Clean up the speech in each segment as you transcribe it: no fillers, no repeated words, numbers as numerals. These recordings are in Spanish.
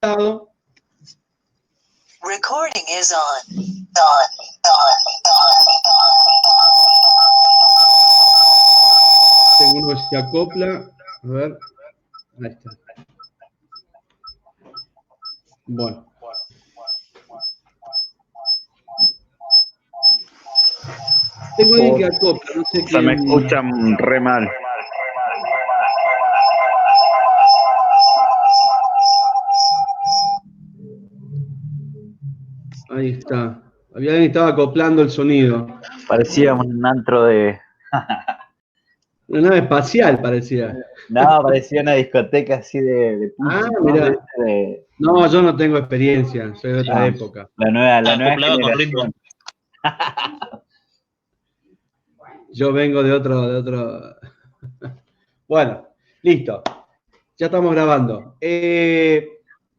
lado. Recording is on. Tengo uno que se acopla. A ver. Ahí está. Bueno. Tengo alguien que acopla, no sé quién. Se me escuchan re mal. Ahí está. Había alguien que estaba acoplando el sonido. Parecía un antro de... Una nave espacial parecía. No, parecía una discoteca así de Ah, ¿no? mirá. De... No, yo no tengo experiencia, soy de otra época. La nueva acoplado con ritmo. generación. Yo vengo de otro. Bueno, listo. Ya estamos grabando.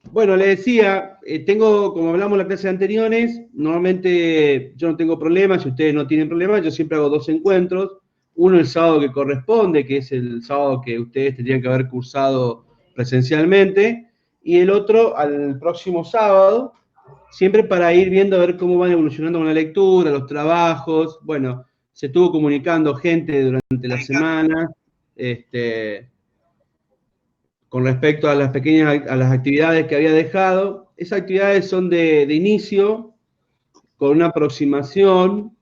Bueno, le decía, tengo, como hablamos en las clases anteriores, normalmente yo no tengo problemas, si ustedes no tienen problemas, yo siempre hago 2 encuentros. Uno el sábado que corresponde, que es el sábado que ustedes tendrían que haber cursado presencialmente, y el otro al próximo sábado, siempre para ir viendo a ver cómo van evolucionando con la lectura, los trabajos. Bueno, se estuvo comunicando gente durante la semana, con respecto a las las actividades que había dejado. Esas actividades son de inicio, con una aproximación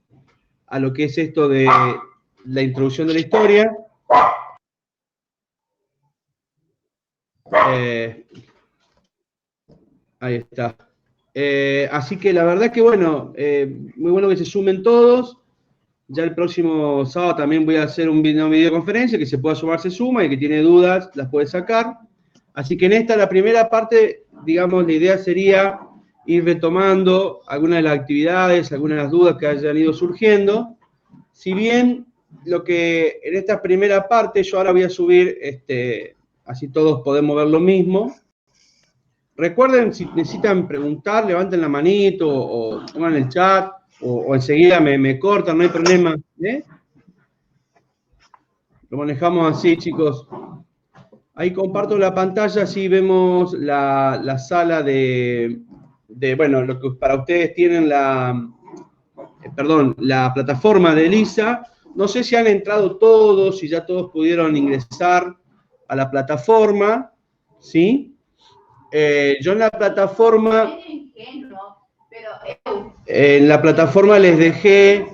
a lo que es esto de la introducción de la historia. Ahí está. Así que la verdad que bueno, muy bueno que se sumen todos. Ya el próximo sábado también voy a hacer una videoconferencia, que se pueda sumar, se suma, y que tiene dudas las puede sacar. Así que en esta, la primera parte, digamos, la idea sería ir retomando algunas de las actividades, algunas de las dudas que hayan ido surgiendo. Si bien lo que en esta primera parte, yo ahora voy a subir, así todos podemos ver lo mismo. Recuerden, si necesitan preguntar, levanten la manito o pongan el chat, o enseguida me cortan, no hay problema. Lo manejamos así, chicos. Ahí comparto la pantalla, así vemos la sala bueno, lo que para ustedes tienen la plataforma de ELISA. No sé si han entrado todos, si ya todos pudieron ingresar a la plataforma, ¿sí? Yo en la plataforma les dejé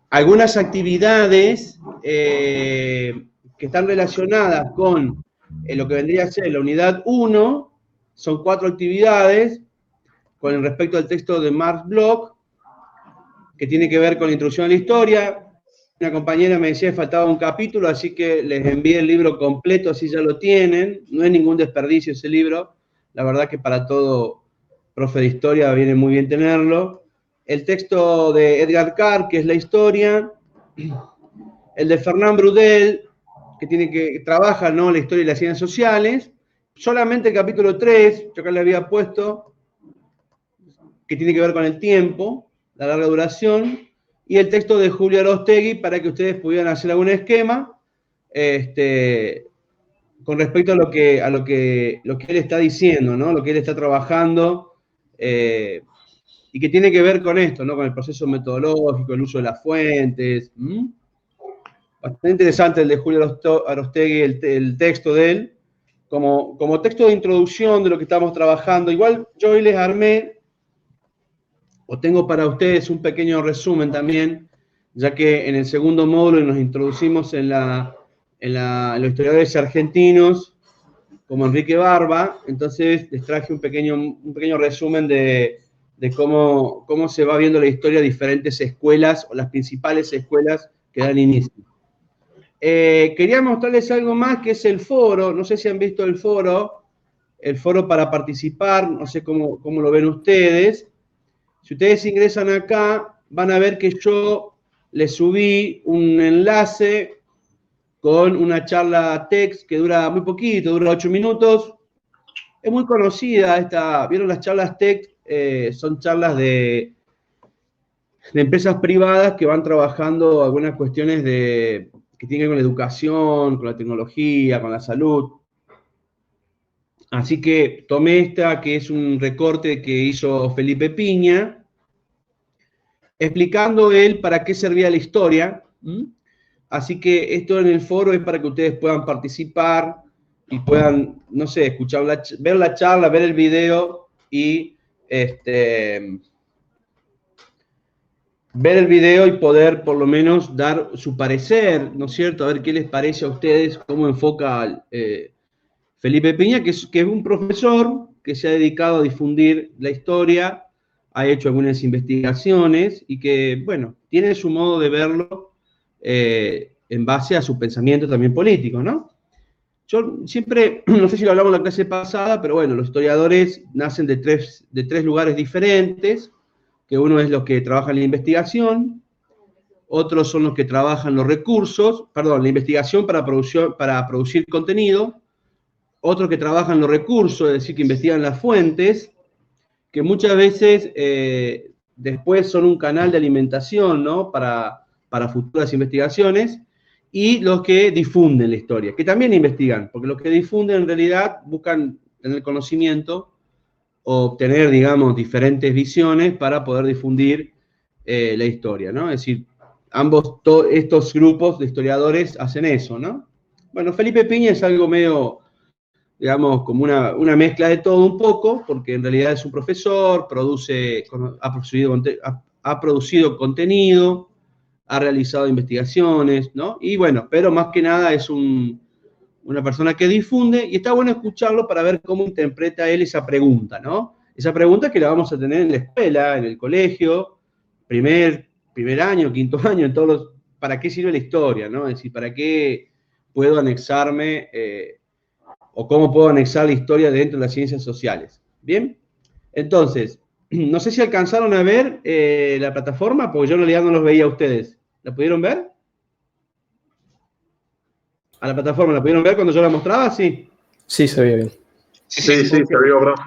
algunas actividades que están relacionadas con lo que vendría a ser la unidad 1. Son 4 actividades con respecto al texto de Marx Bloch, que tiene que ver con la introducción a la historia. Una compañera me decía que faltaba un capítulo, así que les envié el libro completo, así ya lo tienen. No es ningún desperdicio ese libro. La verdad que para todo profe de historia viene muy bien tenerlo. El texto de Edgar Carr, que es la historia. El de Fernand Braudel, que trabaja, ¿no?, la historia y las ciencias sociales. Solamente el capítulo 3, yo acá le había puesto, que tiene que ver con el tiempo, la larga duración, y el texto de Julio Arostegui para que ustedes pudieran hacer algún esquema con respecto a lo que él está diciendo, ¿no?, lo que él está trabajando, y que tiene que ver con esto, ¿no?, con el proceso metodológico, el uso de las fuentes. Bastante interesante el de Julio Arostegui, el texto de él, como texto de introducción de lo que estamos trabajando. Igual yo hoy les armé, o tengo para ustedes un pequeño resumen también, ya que en el segundo módulo nos introducimos en los historiadores argentinos, como Enrique Barba. Entonces les traje un pequeño resumen de cómo se va viendo la historia de diferentes escuelas, o las principales escuelas que dan inicio. Quería mostrarles algo más, que es el foro. No sé si han visto el foro para participar, no sé cómo lo ven ustedes. Si ustedes ingresan acá, van a ver que yo les subí un enlace con una charla text que dura muy poquito, dura 8 minutos. Es muy conocida esta, ¿vieron las charlas text? Son charlas de empresas privadas que van trabajando algunas cuestiones que tienen que ver con la educación, con la tecnología, con la salud. Así que tomé esta, que es un recorte que hizo Felipe Piña, explicando él para qué servía la historia. Así que esto en el foro es para que ustedes puedan participar y puedan, no sé, escuchar ver la charla, ver el video y ver el video y poder por lo menos dar su parecer, ¿no es cierto? A ver qué les parece a ustedes, cómo enfoca Felipe Piña, que es un profesor que se ha dedicado a difundir la historia, ha hecho algunas investigaciones y que, bueno, tiene su modo de verlo en base a su pensamiento también político, ¿no? Yo siempre, no sé si lo hablamos en la clase pasada, pero bueno, los historiadores nacen de tres lugares diferentes, que uno es los que trabajan en la investigación, otros son los que trabajan los recursos, perdón, la investigación para producir contenido, otros que trabajan los recursos, es decir, que investigan las fuentes, que muchas veces después son un canal de alimentación, ¿no? Para futuras investigaciones, y los que difunden la historia, que también investigan, porque los que difunden en realidad buscan en el conocimiento obtener, digamos, diferentes visiones para poder difundir la historia, ¿no? Es decir, estos grupos de historiadores hacen eso, ¿no? Bueno, Felipe Piña es algo medio, digamos, como una mezcla de todo un poco, porque en realidad es un profesor, ha producido contenido, ha realizado investigaciones, ¿no? Y bueno, pero más que nada es una persona que difunde, y está bueno escucharlo para ver cómo interpreta él esa pregunta, ¿no? Esa pregunta que la vamos a tener en la escuela, en el colegio, primer año, quinto año, ¿para qué sirve la historia, no? Es decir, ¿para qué puedo anexarme o cómo puedo anexar la historia dentro de las ciencias sociales? ¿Bien? Entonces, no sé si alcanzaron a ver la plataforma, porque yo en realidad no los veía a ustedes. ¿La pudieron ver? ¿A la plataforma la pudieron ver cuando yo la mostraba? Sí. Sí, se veía bien. Sí, se vio, profe.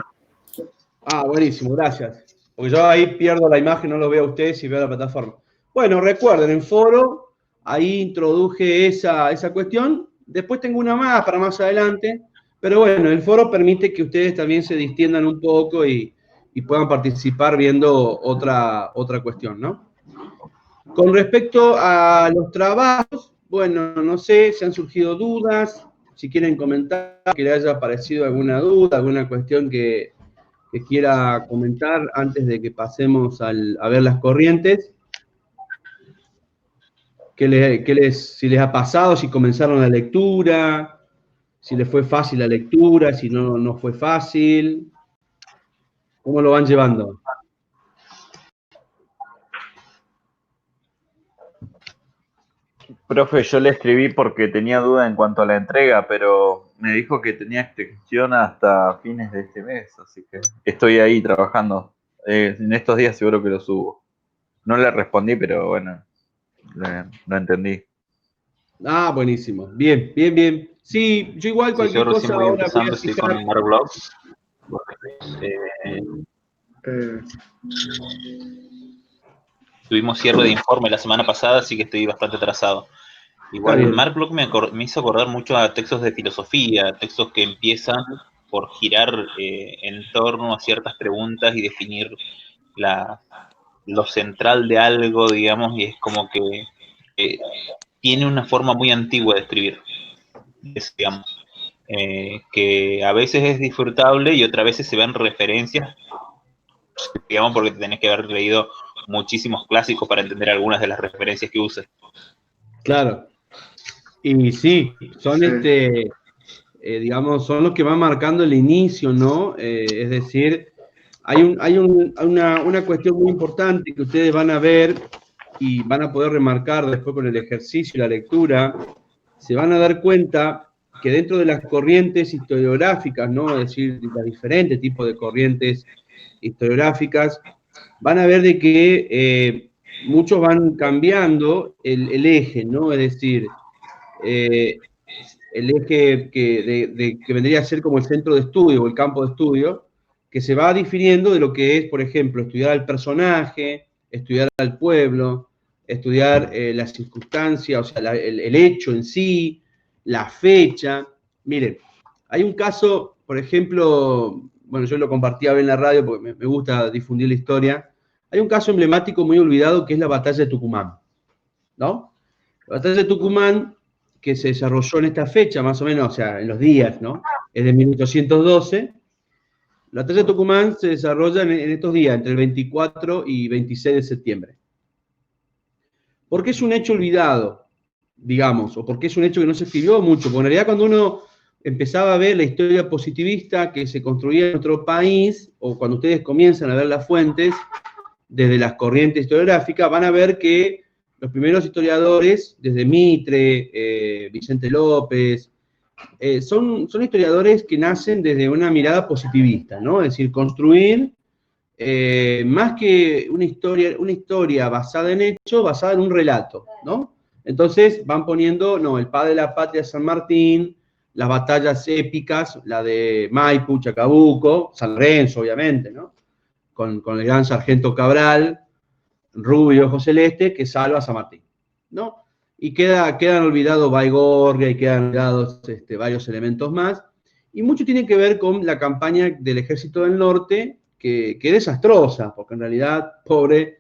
Ah, buenísimo, gracias. Porque yo ahí pierdo la imagen, no lo veo a ustedes y veo la plataforma. Bueno, recuerden, en foro, ahí introduje esa cuestión. Después tengo una más para más adelante. Pero bueno, el foro permite que ustedes también se distiendan un poco y puedan participar viendo otra cuestión, ¿no? Con respecto a los trabajos, bueno, no sé si han surgido dudas, si quieren comentar, que les haya parecido alguna duda, alguna cuestión que quiera comentar antes de que pasemos a ver las corrientes. Si les ha pasado, si comenzaron la lectura, si les fue fácil la lectura, si no fue fácil. ¿Cómo lo van llevando? Profe, yo le escribí porque tenía duda en cuanto a la entrega, pero me dijo que tenía extensión hasta fines de este mes, así que estoy ahí trabajando. En estos días seguro que lo subo. No le respondí, pero bueno, lo entendí. Ah, buenísimo. Bien, bien, bien. Sí, yo igual cualquier cosa ahora voy a empezando, estoy fijar. con Marblog. Tuvimos cierre de informe la semana pasada, así que estoy bastante atrasado. Igual Está bien. Marblog me hizo acordar mucho a textos de filosofía, textos que empiezan por girar en torno a ciertas preguntas y definir lo central de algo, digamos, y es como que tiene una forma muy antigua de escribir, digamos, que a veces es disfrutable y otras veces se ven referencias, digamos, porque tenés que haber leído muchísimos clásicos para entender algunas de las referencias que usa. Claro. Y sí, son digamos, son los que van marcando el inicio, ¿no? Es decir, hay una cuestión muy importante que ustedes van a ver y van a poder remarcar después con el ejercicio y la lectura. Se van a dar cuenta que dentro de las corrientes historiográficas, ¿no? Es decir, los diferentes tipos de corrientes historiográficas, van a ver de que muchos van cambiando el eje, ¿no? Es decir, el eje que vendría a ser como el centro de estudio o el campo de estudio, que se va difiriendo de lo que es, por ejemplo, estudiar al personaje, estudiar al pueblo, estudiar las circunstancias, o sea, el hecho en sí, la fecha. Miren, Hay un caso, por ejemplo, bueno, yo lo compartía en la radio porque me gusta difundir la historia. Hay un caso emblemático muy olvidado que es la batalla de Tucumán, ¿no? La batalla de Tucumán, que se desarrolló en esta fecha, más o menos, o sea, en los días, ¿no? Es de 1812. La batalla de Tucumán se desarrolla en estos días, entre el 24 y 26 de septiembre. ¿Por qué es un hecho olvidado, digamos? ¿O por qué es un hecho que no se escribió mucho? Porque en realidad cuando uno empezaba a ver la historia positivista que se construía en nuestro país, o cuando ustedes comienzan a ver las fuentes, desde las corrientes historiográficas, van a ver que los primeros historiadores, desde Mitre, Vicente López, son historiadores que nacen desde una mirada positivista, ¿no? Es decir, construir más que una historia basada en hechos, basada en un relato, ¿no? Entonces van poniendo, no, el padre de la patria San Martín, las batallas épicas, la de Maipú, Chacabuco, San Lorenzo, obviamente, ¿no? Con el gran sargento Cabral, rubio, ojo celeste, que salva a San Martín, ¿no? Y quedan olvidados Baigorria y quedan olvidados varios elementos más. Y mucho tiene que ver con la campaña del Ejército del Norte, que es desastrosa, porque en realidad, pobre,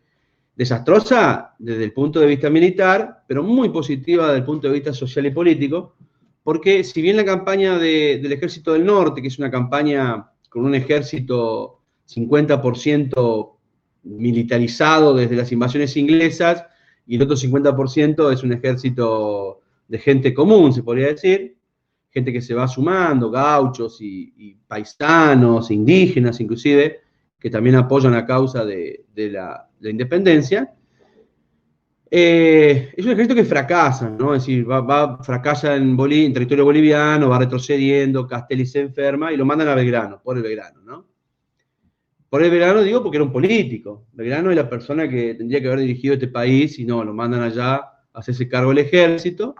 desastrosa desde el punto de vista militar, pero muy positiva desde el punto de vista social y político, porque si bien la campaña del Ejército del Norte, que es una campaña con un ejército 50% militarizado desde las invasiones inglesas, y el otro 50% es un ejército de gente común, se podría decir, gente que se va sumando, gauchos y paisanos, indígenas inclusive, que también apoyan la causa de la independencia. Es un ejército que fracasa, ¿no? Es decir, fracasa en territorio boliviano, va retrocediendo, Castelli se enferma y lo mandan a Belgrano, por el Belgrano, ¿no? Por el Belgrano digo porque era un político. Belgrano es la persona que tendría que haber dirigido este país y no, lo mandan allá a hacerse cargo del ejército.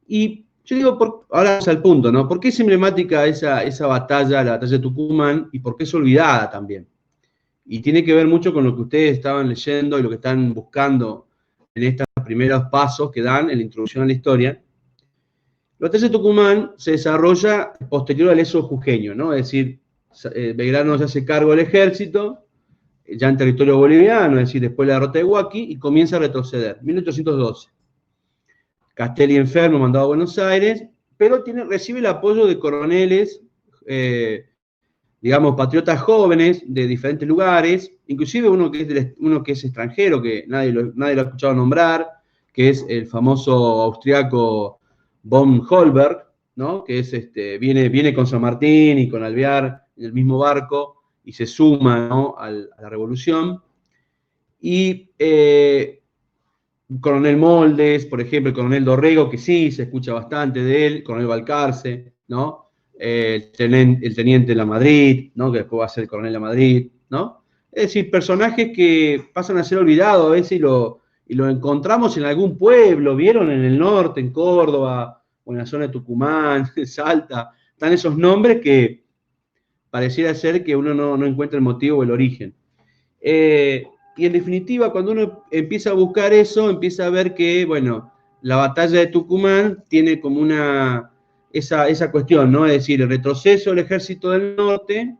Y yo digo, ahora vamos al punto, ¿no? ¿Por qué es emblemática esa batalla, la batalla de Tucumán, y por qué es olvidada también? Y tiene que ver mucho con lo que ustedes estaban leyendo y lo que están buscando en estos primeros pasos que dan en la introducción a la historia. La batalla de Tucumán se desarrolla posterior al éxodo jujeño, ¿no? Es decir, Belgrano se hace cargo del ejército, ya en territorio boliviano, es decir, después de la derrota de Huaki, y comienza a retroceder, 1812. Castelli enfermo, mandado a Buenos Aires, pero recibe el apoyo de coroneles, digamos, patriotas jóvenes de diferentes lugares, inclusive uno que es extranjero, que nadie lo ha escuchado nombrar, que es el famoso austriaco von Holberg, ¿no? Que viene con San Martín y con Alvear en el mismo barco y se suma, ¿no? a la revolución. Y Coronel Moldes, por ejemplo, el Coronel Dorrego, que sí, se escucha bastante de él, Coronel Balcarce, ¿no? El Teniente La Madrid, ¿no? Que después va a ser el Coronel La Madrid, ¿no? Es decir, personajes que pasan a ser olvidados a veces y lo encontramos en algún pueblo, ¿vieron? En el norte, en Córdoba, o en la zona de Tucumán, Salta, están esos nombres que pareciera ser que uno no encuentra el motivo o el origen. Y en definitiva, cuando uno empieza a buscar eso, empieza a ver que, bueno, la batalla de Tucumán tiene como esa cuestión, ¿no? Es decir, el retroceso del Ejército del Norte,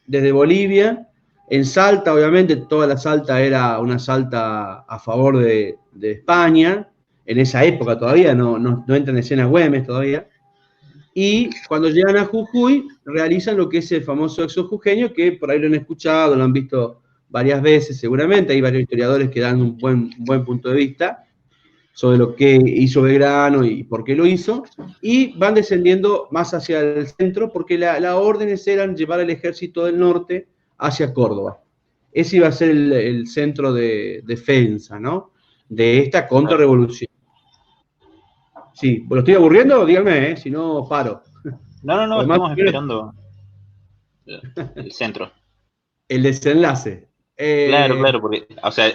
desde Bolivia, en Salta, obviamente, toda la Salta era una Salta a favor de España, en esa época todavía, no entra en escena Güemes todavía, y cuando llegan a Jujuy, realizan lo que es el famoso éxodo jujeño, que por ahí lo han escuchado, lo han visto varias veces seguramente, hay varios historiadores que dan un buen punto de vista sobre lo que hizo Belgrano y por qué lo hizo, y van descendiendo más hacia el centro, porque las órdenes eran llevar al ejército del norte hacia Córdoba. Ese iba a ser el centro de defensa, ¿no? De esta contrarrevolución. Sí, ¿lo estoy aburriendo? Díganme, si no, paro. No, estamos esperando el centro. El desenlace. Claro, porque, o sea,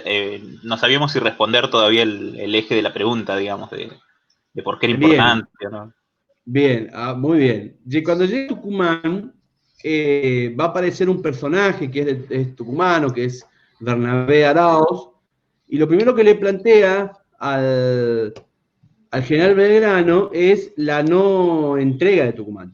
no sabíamos si responder todavía el eje de la pregunta, digamos, de por qué era importante, ¿no? Bien, muy bien. Cuando llegue a Tucumán, va a aparecer un personaje que es tucumano, que es Bernabé Arauz, y lo primero que le plantea al general Belgrano es la no entrega de Tucumán.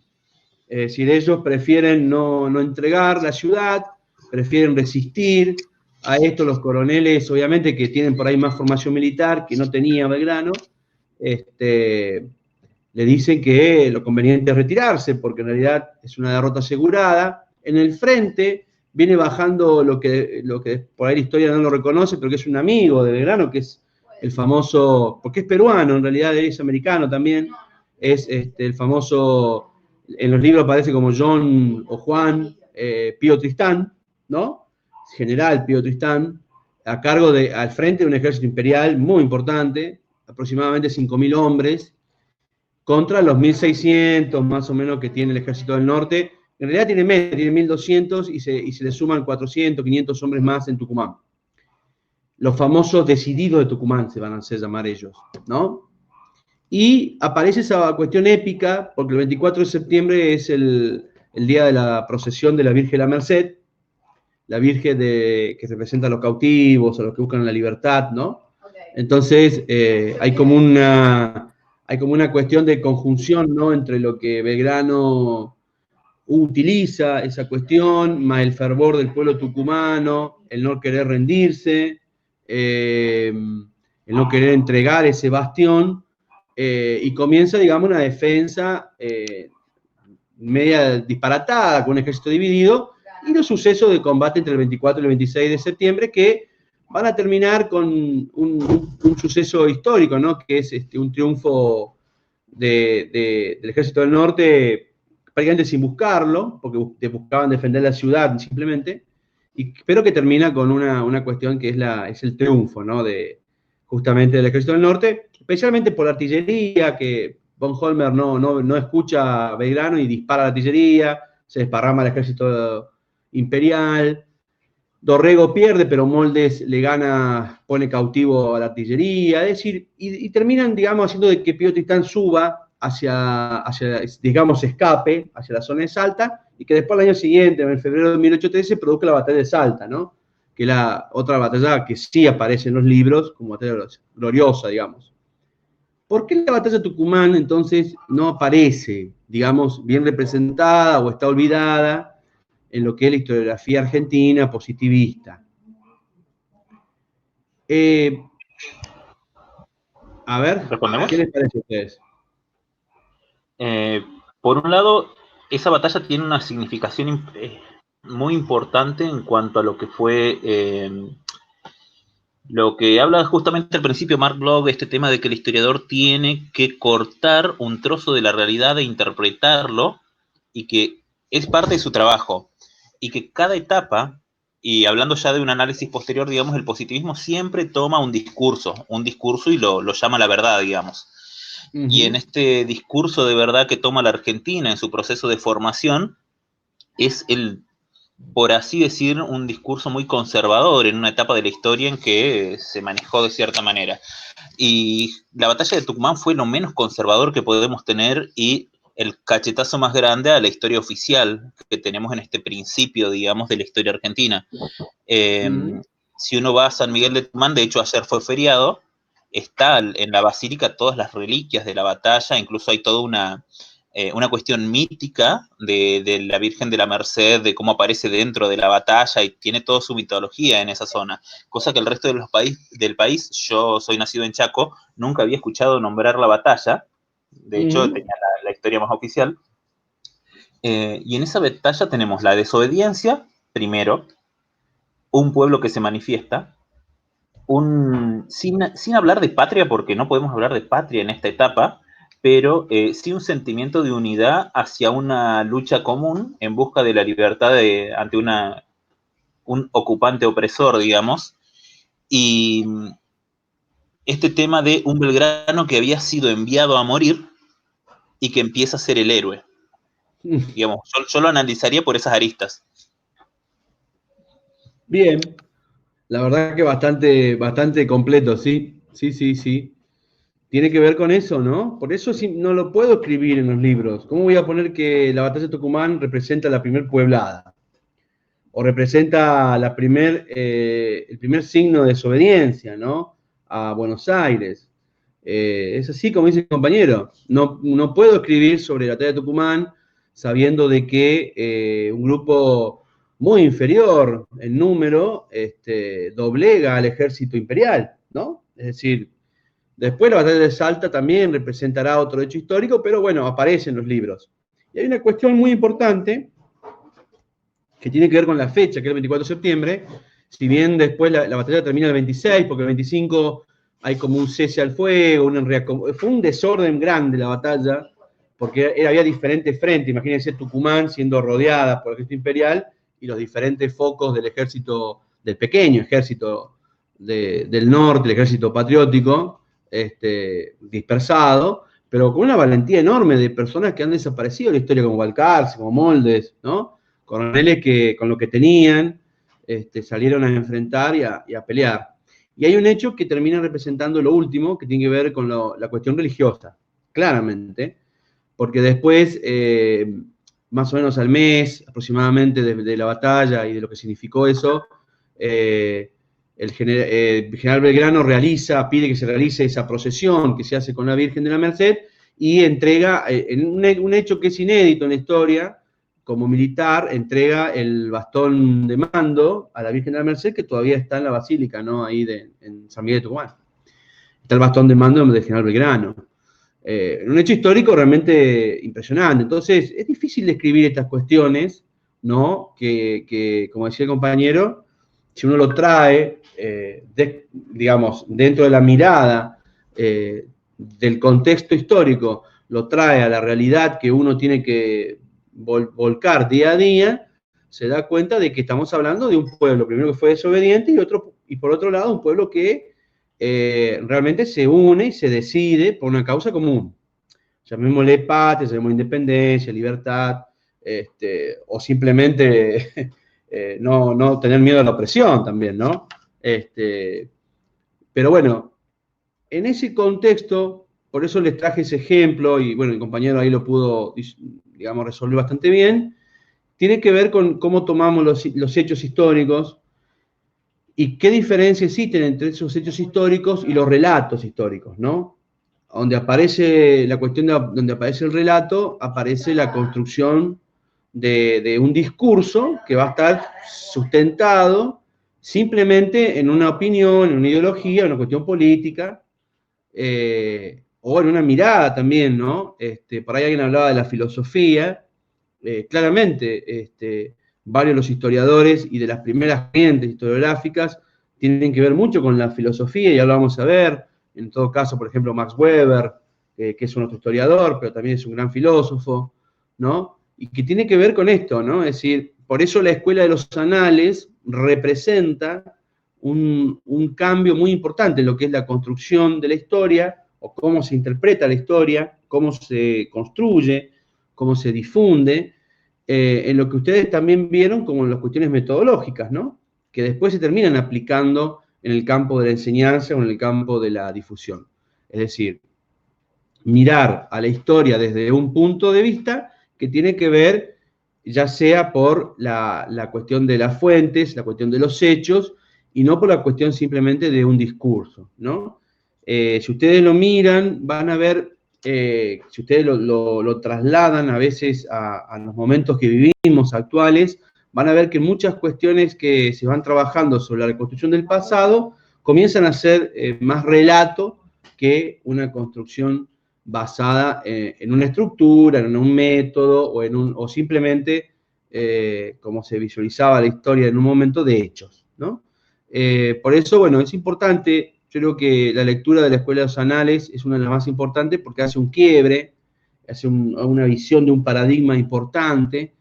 Es decir, ellos prefieren no entregar la ciudad, prefieren resistir. A esto los coroneles, obviamente, que tienen por ahí más formación militar, que no tenía Belgrano, le dicen que lo conveniente es retirarse, porque en realidad es una derrota asegurada. En el frente viene bajando lo que por ahí la historia no lo reconoce, pero que es un amigo de Belgrano, que es el famoso, porque es peruano, en realidad es americano también, es el famoso, en los libros aparece como John o Juan Pío Tristán, ¿no? General Pío Tristán, a cargo al frente de un ejército imperial muy importante, aproximadamente 5.000 hombres, contra los 1.600 más o menos que tiene el ejército del norte. En realidad tiene menos, tiene 1.200 y se le suman 400, 500 hombres más en Tucumán. Los famosos decididos de Tucumán se van a hacer llamar ellos, ¿no? Y aparece esa cuestión épica, porque el 24 de septiembre es el día de la procesión de la Virgen de la Merced, la Virgen que representa a los cautivos, a los que buscan la libertad, ¿no? Entonces, hay como una cuestión de conjunción, ¿no? Entre lo que Belgrano utiliza, esa cuestión, más el fervor del pueblo tucumano, el no querer rendirse, el no querer entregar ese bastión, y comienza, digamos, una defensa media disparatada, con un ejército dividido, y los sucesos de combate entre el 24 y el 26 de septiembre, que van a terminar con un suceso histórico, ¿no? Que es un triunfo del ejército del norte, prácticamente sin buscarlo, porque buscaban defender la ciudad simplemente, pero que termina con una cuestión que es el triunfo, ¿no? Justamente del ejército del norte, especialmente por la artillería, que von Holmer no escucha a Belgrano y dispara la artillería, se desparrama el ejército imperial. Dorrego pierde, pero Moldes le gana, pone cautivo a la artillería, es decir, y terminan, digamos, haciendo de que Pío Tristán suba hacia, digamos, escape hacia la zona de Salta, y que después al año siguiente, en febrero de 1813, produzca la batalla de Salta, ¿no? Que es la otra batalla que sí aparece en los libros, como batalla gloriosa, digamos. ¿Por qué la batalla de Tucumán, entonces, no aparece, digamos, bien representada o está olvidada en lo que es la historiografía argentina positivista? A ver, ¿respondemos? ¿qué les parece a ustedes? Por un lado, esa batalla tiene una significación muy importante en cuanto a lo que fue lo que habla justamente al principio Mark Bloch, este tema de que el historiador tiene que cortar un trozo de la realidad e interpretarlo, y que es parte de su trabajo, y que cada etapa, y hablando ya de un análisis posterior, digamos, el positivismo siempre toma un discurso y lo llama la verdad, digamos. Y en este discurso de verdad que toma la Argentina en su proceso de formación, es por así decir, un discurso muy conservador en una etapa de la historia en que se manejó de cierta manera. Y la batalla de Tucumán fue lo menos conservador que podemos tener, y el cachetazo más grande a la historia oficial que tenemos en este principio, digamos, de la historia argentina. Si uno va a San Miguel de Tucumán, de hecho ayer fue feriado, está en la basílica todas las reliquias de la batalla, incluso hay toda una cuestión mítica de la Virgen de la Merced, de cómo aparece dentro de la batalla, y tiene toda su mitología en esa zona, cosa que el resto del país, yo soy nacido en Chaco, nunca había escuchado nombrar la batalla, de hecho tenía la historia más oficial, y en esa batalla tenemos la desobediencia, primero, un pueblo que se manifiesta, sin hablar de patria, porque no podemos hablar de patria en esta etapa, pero sí un sentimiento de unidad hacia una lucha común en busca de la libertad ante un ocupante opresor, digamos, y este tema de un Belgrano que había sido enviado a morir y que empieza a ser el héroe. Digamos, yo lo analizaría por esas aristas. Bien, la verdad que bastante completo, sí, sí. Tiene que ver con eso, ¿no? Por eso no lo puedo escribir en los libros. ¿Cómo voy a poner que la batalla de Tucumán representa la primer pueblada? O representa el primer signo de desobediencia, ¿no? A Buenos Aires. Es así como dice el compañero. No puedo escribir sobre la batalla de Tucumán sabiendo de que un grupo muy inferior en número doblega al ejército imperial, ¿no? Es decir, después la batalla de Salta también representará otro hecho histórico, pero bueno, aparece en los libros. Y hay una cuestión muy importante que tiene que ver con la fecha, que es el 24 de septiembre, si bien después la batalla termina el 26, porque el 25 hay como un cese al fuego, fue un desorden grande la batalla, porque había diferentes frentes, imagínense Tucumán siendo rodeada por el ejército imperial y los diferentes focos del ejército, del pequeño ejército del norte, el ejército patriótico, dispersado, pero con una valentía enorme de personas que han desaparecido en la historia, como Balcarce, como Moldes, ¿no? Coroneles que con lo que tenían salieron a enfrentar y a pelear. Y hay un hecho que termina representando lo último, que tiene que ver con la cuestión religiosa, claramente, porque después, más o menos al mes aproximadamente de la batalla y de lo que significó eso, el general Belgrano pide que se realice esa procesión que se hace con la Virgen de la Merced y entrega, en un hecho que es inédito en la historia, como militar, entrega el bastón de mando a la Virgen de la Merced, que todavía está en la basílica, ¿no? Ahí en San Miguel de Tucumán. Está el bastón de mando del general Belgrano. Un hecho histórico realmente impresionante. Entonces, es difícil describir estas cuestiones, ¿no? Que como decía el compañero, si uno lo trae, digamos, dentro de la mirada del contexto histórico, lo trae a la realidad que uno tiene que volcar día a día, se da cuenta de que estamos hablando de un pueblo, primero que fue desobediente, y por otro lado, un pueblo que realmente se une y se decide por una causa común. Llamémosle patria, llamémosle independencia, libertad, o simplemente no tener miedo a la opresión también, ¿no? Pero bueno, en ese contexto, por eso les traje ese ejemplo, y bueno, el compañero ahí lo pudo, digamos, resolver bastante bien, tiene que ver con cómo tomamos los hechos históricos y qué diferencia existen entre esos hechos históricos y los relatos históricos, ¿no? Donde aparece la cuestión donde aparece el relato, aparece la construcción de un discurso que va a estar sustentado simplemente en una opinión, en una ideología, en una cuestión política, o en una mirada también, ¿no? Por ahí alguien hablaba de la filosofía, claramente, varios de los historiadores y de las primeras corrientes historiográficas tienen que ver mucho con la filosofía, y ahora vamos a ver, en todo caso, por ejemplo, Max Weber, que es un otro historiador, pero también es un gran filósofo, ¿no? Y que tiene que ver con esto, ¿no? Es decir, por eso la escuela de los anales representa un cambio muy importante en lo que es la construcción de la historia, o cómo se interpreta la historia, cómo se construye, cómo se difunde, en lo que ustedes también vieron como en las cuestiones metodológicas, ¿no? Que después se terminan aplicando en el campo de la enseñanza o en el campo de la difusión. Es decir, mirar a la historia desde un punto de vista que tiene que ver ya sea por la cuestión de las fuentes, la cuestión de los hechos, y no por la cuestión simplemente de un discurso, ¿no? Si ustedes lo miran, van a ver, si ustedes lo trasladan a veces a los momentos que vivimos actuales, van a ver que muchas cuestiones que se van trabajando sobre la reconstrucción del pasado comienzan a ser más relato que una construcción basada en una estructura, en un método o simplemente, como se visualizaba la historia en un momento, de hechos, ¿no? Por eso, bueno, es importante. Yo creo que la lectura de la Escuela de los Anales es una de las más importantes porque hace un quiebre, hace una visión de un paradigma importante,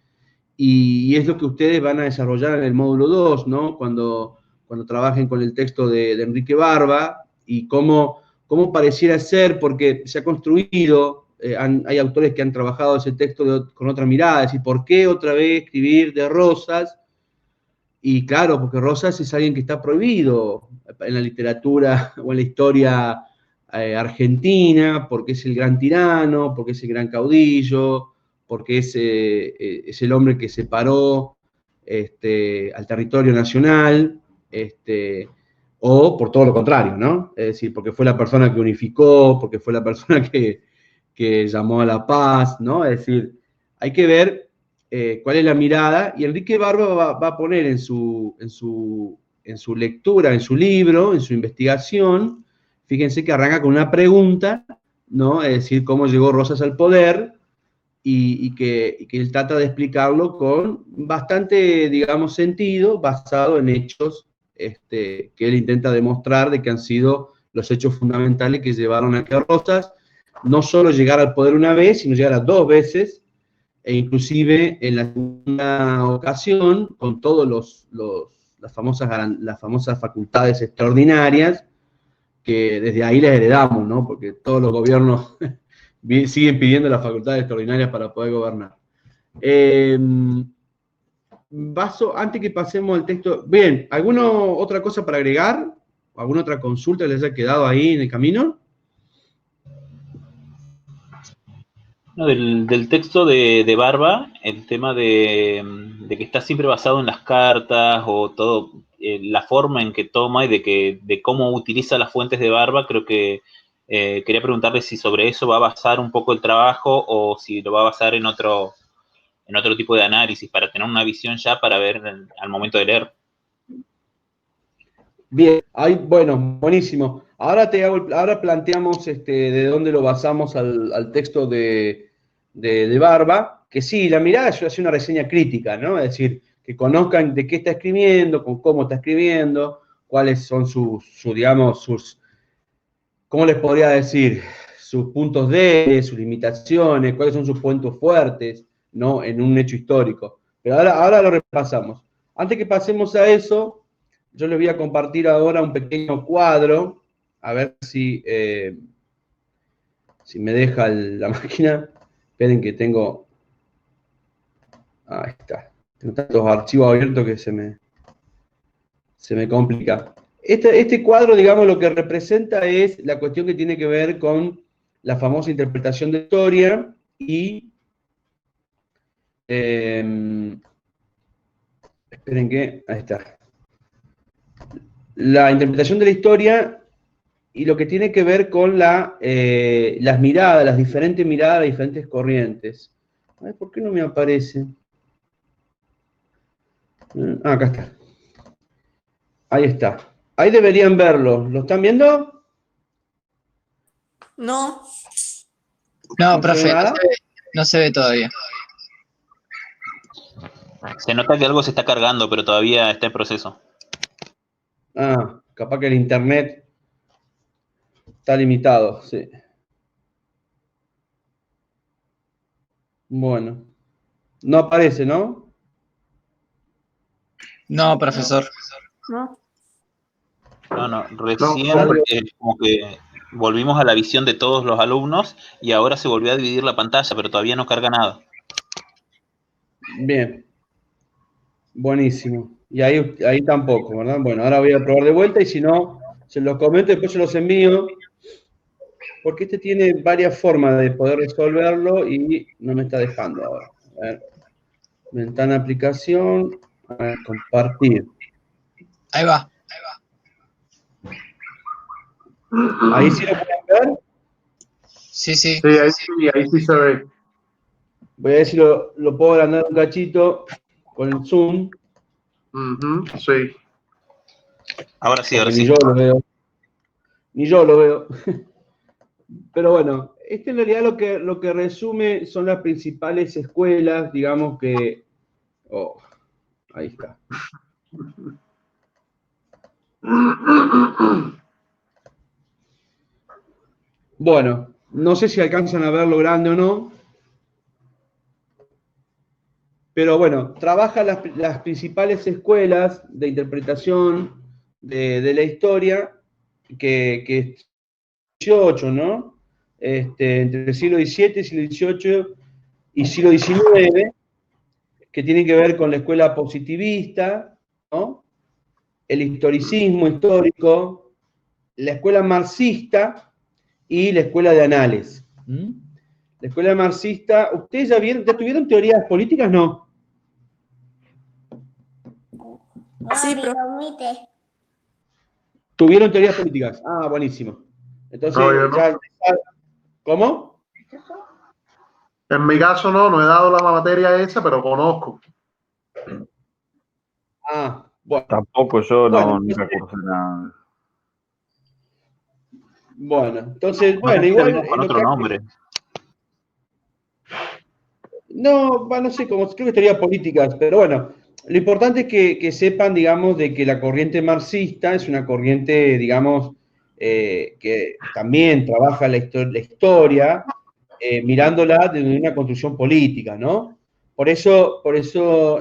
y es lo que ustedes van a desarrollar en el módulo 2, ¿no? Cuando trabajen con el texto de Enrique Barba, y cómo pareciera ser, porque se ha construido, hay autores que han trabajado ese texto con otra mirada, es decir, ¿por qué otra vez escribir de Rosas? Y claro, porque Rosas es alguien que está prohibido en la literatura o en la historia argentina, porque es el gran tirano, porque es el gran caudillo, porque es el hombre que separó al territorio nacional, o por todo lo contrario, ¿no? Es decir, porque fue la persona que unificó, porque fue la persona que llamó a la paz, ¿no? Es decir, hay que ver cuál es la mirada, y Enrique Barba va a poner en su lectura, en su libro, en su investigación, fíjense que arranca con una pregunta, ¿no? Es decir, cómo llegó Rosas al poder, y que él trata de explicarlo con bastante, digamos, sentido, basado en hechos que él intenta demostrar de que han sido los hechos fundamentales que llevaron a que Rosas no solo llegara al poder una vez, sino llegara 2 veces, e inclusive en la segunda ocasión, con todas las famosas facultades extraordinarias, que desde ahí les heredamos, ¿no? Porque todos los gobiernos siguen pidiendo las facultades extraordinarias para poder gobernar. Antes que pasemos al texto, bien, ¿alguna otra cosa para agregar? ¿Alguna otra consulta que les haya quedado ahí en el camino? No, del texto de Barba, el tema de que está siempre basado en las cartas o todo, la forma en que toma y de cómo utiliza las fuentes de Barba, creo que quería preguntarle si sobre eso va a basar un poco el trabajo o si lo va a basar en otro tipo de análisis para tener una visión ya para ver al momento de leer. Bien, bueno, buenísimo. Ahora planteamos de dónde lo basamos al texto de Barba, que sí, la mirada yo hacía una reseña crítica, ¿no? Es decir, que conozcan de qué está escribiendo, con cómo está escribiendo, cuáles son digamos, ¿cómo les podría decir? Sus puntos débiles, sus limitaciones, cuáles son sus puntos fuertes, ¿no? En un hecho histórico. Pero ahora lo repasamos. Antes que pasemos a eso, yo les voy a compartir ahora un pequeño cuadro, a ver si me deja la máquina. Esperen que tengo... Ahí está. Tengo tantos archivos abiertos que se me complica. Este cuadro, digamos, lo que representa es la cuestión que tiene que ver con la famosa interpretación de historia y... esperen que... Ahí está. La interpretación de la historia y lo que tiene que ver con las miradas, las diferentes miradas, las diferentes corrientes. Ay, ¿por qué no me aparece? Acá está. Ahí está. Ahí deberían verlo. ¿Lo están viendo? No. No, ¿No se ve profe, nada? no se ve todavía. Se nota que algo se está cargando, pero todavía está en proceso. Capaz que el internet está limitado, sí. Bueno. No aparece, ¿no? No, profesor. No. No, recién como que volvimos a la visión de todos los alumnos y ahora se volvió a dividir la pantalla, pero todavía no carga nada. Bien. Buenísimo. Y ahí tampoco, ¿verdad? Bueno, ahora voy a probar de vuelta y si no, se los comento, después se los envío. Porque tiene varias formas de poder resolverlo y no me está dejando ahora. A ver. Ventana aplicación. A ver, compartir. Ahí va. ¿Ahí sí lo pueden ver? Sí, sí. Sí, ahí sí se ve. Voy a ver si lo puedo agrandar un cachito con el zoom. Sí. Ahora sí, ahora Porque ni sí. yo lo veo. Ni yo lo veo. Pero bueno, en realidad lo que resume son las principales escuelas, digamos que... Oh, ahí está. Bueno, no sé si alcanzan a verlo grande o no. Pero bueno, trabaja las principales escuelas de interpretación de la historia, que es 18, ¿no? Entre el siglo XVII, siglo XVIII y siglo XIX, que tienen que ver con la escuela positivista, ¿no? El historicismo histórico, la escuela marxista y la escuela de Anales. La escuela marxista, ¿ustedes ya tuvieron teorías políticas? No. Sí, pero... ¿Tuvieron teorías políticas? Buenísimo. Entonces, No, yo no. ¿cómo? En mi caso no he dado la materia esa, pero conozco. Ah, bueno. Tampoco yo Bueno, nunca cursé nada. Bueno, entonces, No bueno, sé si lo igual vimos con lo otro que nombre. no, no sé, como creo que estaría políticas, pero bueno, lo importante es que sepan, digamos, de que la corriente marxista es una corriente, digamos, que también trabaja la historia mirándola desde una construcción política, ¿no? Por eso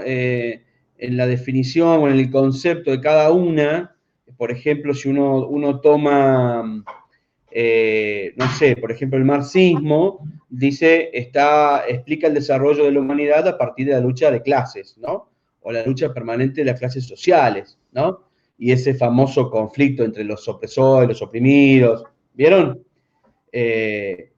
en la definición o en el concepto de cada una, por ejemplo, si uno toma no sé, por ejemplo, el marxismo explica el desarrollo de la humanidad a partir de la lucha de clases, ¿no? O la lucha permanente de las clases sociales, ¿no? Y ese famoso conflicto entre los opresores, los oprimidos, ¿vieron? Que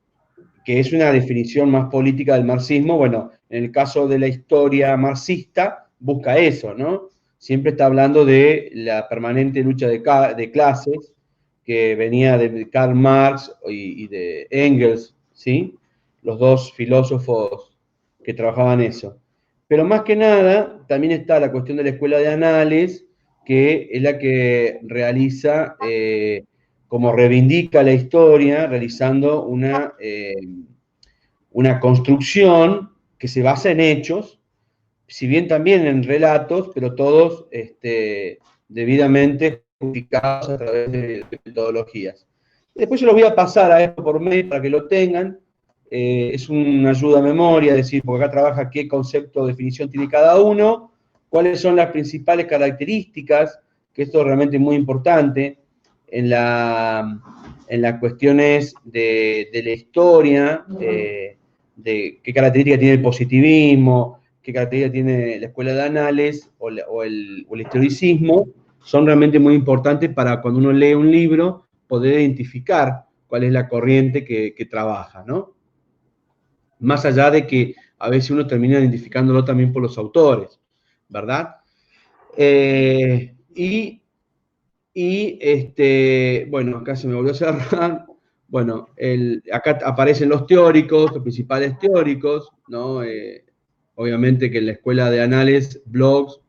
es una definición más política del marxismo. Bueno, en el caso de la historia marxista, busca eso, ¿no? Siempre está hablando de la permanente lucha de clases que venía de Karl Marx y de Engels, ¿sí? Los dos filósofos que trabajaban eso. Pero más que nada, también está la cuestión de la escuela de Anales, que es la que realiza, como reivindica la historia, realizando una construcción que se basa en hechos, si bien también en relatos, pero todos debidamente justificados a través de metodologías. Después yo los voy a pasar a esto por mail para que lo tengan. Es una ayuda a memoria, es decir, porque acá trabaja qué concepto o definición tiene cada uno, cuáles son las principales características, que esto es realmente muy importante, en, en las cuestiones de la historia, de qué características tiene el positivismo, qué características tiene la escuela de Anales o el historicismo, son realmente muy importantes para cuando uno lee un libro poder identificar cuál es la corriente que trabaja, ¿no? Más allá de que a veces uno termina identificándolo también por los autores, ¿verdad? Bueno, acá se me volvió a cerrar. Bueno, acá aparecen los teóricos, los principales teóricos, ¿no? Obviamente que en la escuela de Anales, Bloch,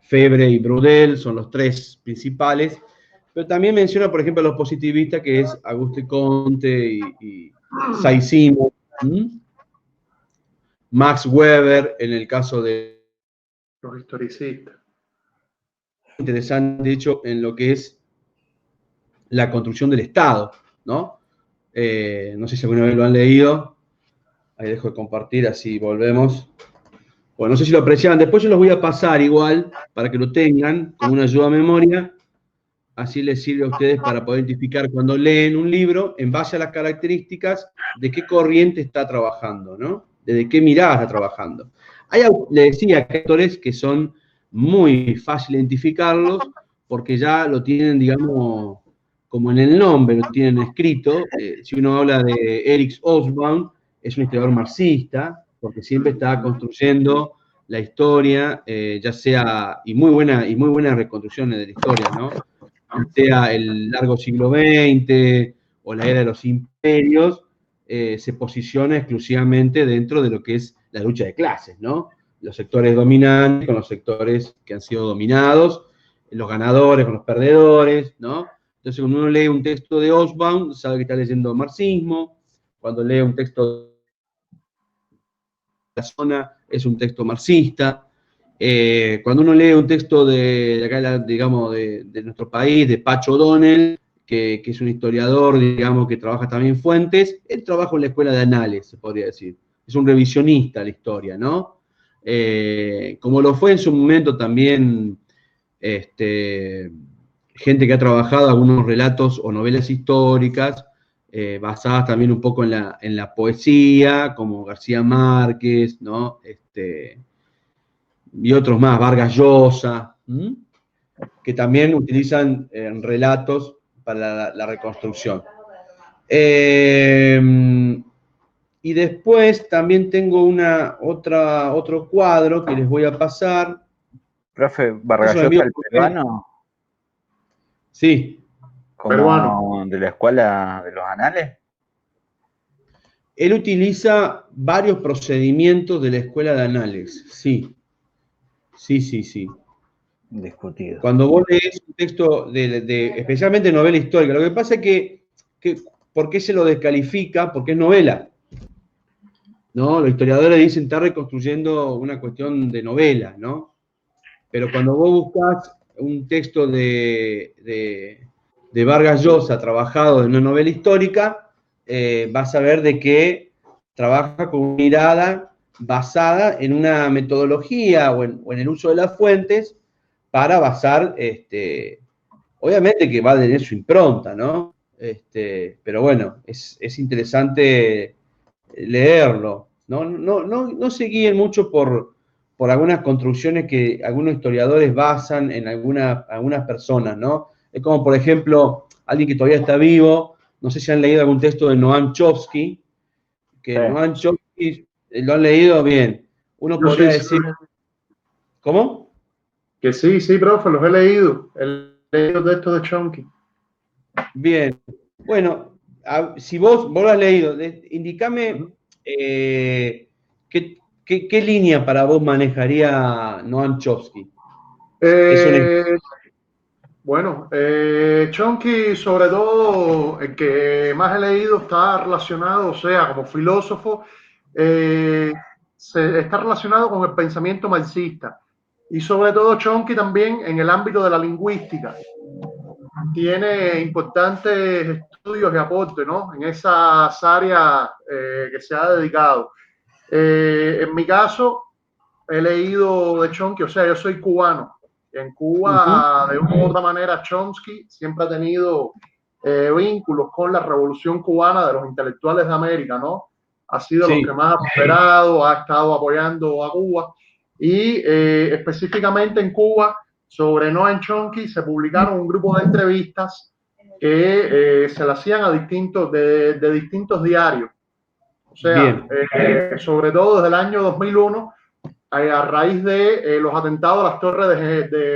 Febre y Braudel son los tres principales, pero también menciona, por ejemplo, a los positivistas, que es Auguste Comte y Saint-Simon, Max Weber, en el caso de Los historicistas. interesante, de hecho, en lo que es la construcción del Estado, ¿no? No sé si alguna vez lo han leído. Ahí dejo de compartir, así volvemos. Bueno, no sé si lo apreciaban. Después yo los voy a pasar igual, para que lo tengan, como una ayuda a memoria. Así les sirve a ustedes para poder identificar cuando leen un libro, en base a las características de qué corriente está trabajando, ¿no? Desde qué mirada está trabajando. Le decía que hay autores que son muy fácil identificarlos, porque ya lo tienen, digamos, como en el nombre, lo tienen escrito. Si uno habla de Erich Hobsbawm, es un historiador marxista, porque siempre está construyendo la historia, ya sea, y muy buenas reconstrucciones de la historia, ¿no? Sea el largo siglo XX o la era de los imperios, se posiciona exclusivamente dentro de lo que es la lucha de clases, ¿no? Los sectores dominantes con los sectores que han sido dominados, los ganadores con los perdedores, ¿no? Entonces, cuando uno lee un texto de Hobsbawm, sabe que está leyendo marxismo. Cuando lee un texto de la zona, es un texto marxista. Cuando uno lee un texto de acá, digamos, de nuestro país, de Pacho O'Donnell, que es un historiador, digamos, que trabaja también fuentes, él trabaja en la escuela de Anales, se podría decir. Es un revisionista de la historia, ¿no? Como lo fue en su momento también gente que ha trabajado algunos relatos o novelas históricas, basadas también un poco en la poesía, como García Márquez, ¿no? Y otros más, Vargas Llosa, que también utilizan relatos para la reconstrucción. Y después también tengo otro cuadro que les voy a pasar. Profe, Eso Vargas lo envío Llosa, el por mail. peruano, Sí, como Peruano. de la escuela de los Anales. Él utiliza varios procedimientos de la escuela de análisis, sí. Sí. Discutido. Cuando vos lees un texto especialmente novela histórica, lo que pasa es que ¿por qué se lo descalifica? Porque es novela. ¿No? Los historiadores dicen está reconstruyendo una cuestión de novela, ¿no? Pero cuando vos buscas un texto de Vargas Llosa trabajado en una novela histórica, vas a ver de que trabaja con una mirada basada en una metodología o en el uso de las fuentes para basar, obviamente que va a tener su impronta, ¿no? Pero bueno, es interesante leerlo. No se guíen mucho por algunas construcciones que algunos historiadores basan en algunas personas, ¿no? Es como, por ejemplo, alguien que todavía está vivo, no sé si han leído algún texto de Noam Chomsky, que Sí. Noam Chomsky, lo han leído bien. Uno Yo podría sí, decir, ¿cómo? que sí, profe, los he leído. He leído textos de Chomsky. Bien. Bueno, si vos lo has leído, indícame qué línea para vos manejaría Noam Chomsky. Bueno, Chomsky, sobre todo, el que más he leído está relacionado, o sea, como filósofo, está relacionado con el pensamiento marxista. Y sobre todo Chomsky también en el ámbito de la lingüística. Tiene importantes estudios y aportes, ¿no? En esas áreas que se ha dedicado. En mi caso, he leído de Chomsky, o sea, yo soy cubano. En Cuba, de una u otra manera, Chomsky siempre ha tenido vínculos con la revolución cubana de los intelectuales de América, ¿no? Ha sido Sí. los que más ha prosperado, ha estado apoyando a Cuba. Y específicamente en Cuba, sobre Noam Chomsky, se publicaron un grupo de entrevistas que se le hacían a de distintos diarios. O sea, sobre todo desde el año 2001, a raíz de los atentados a las torres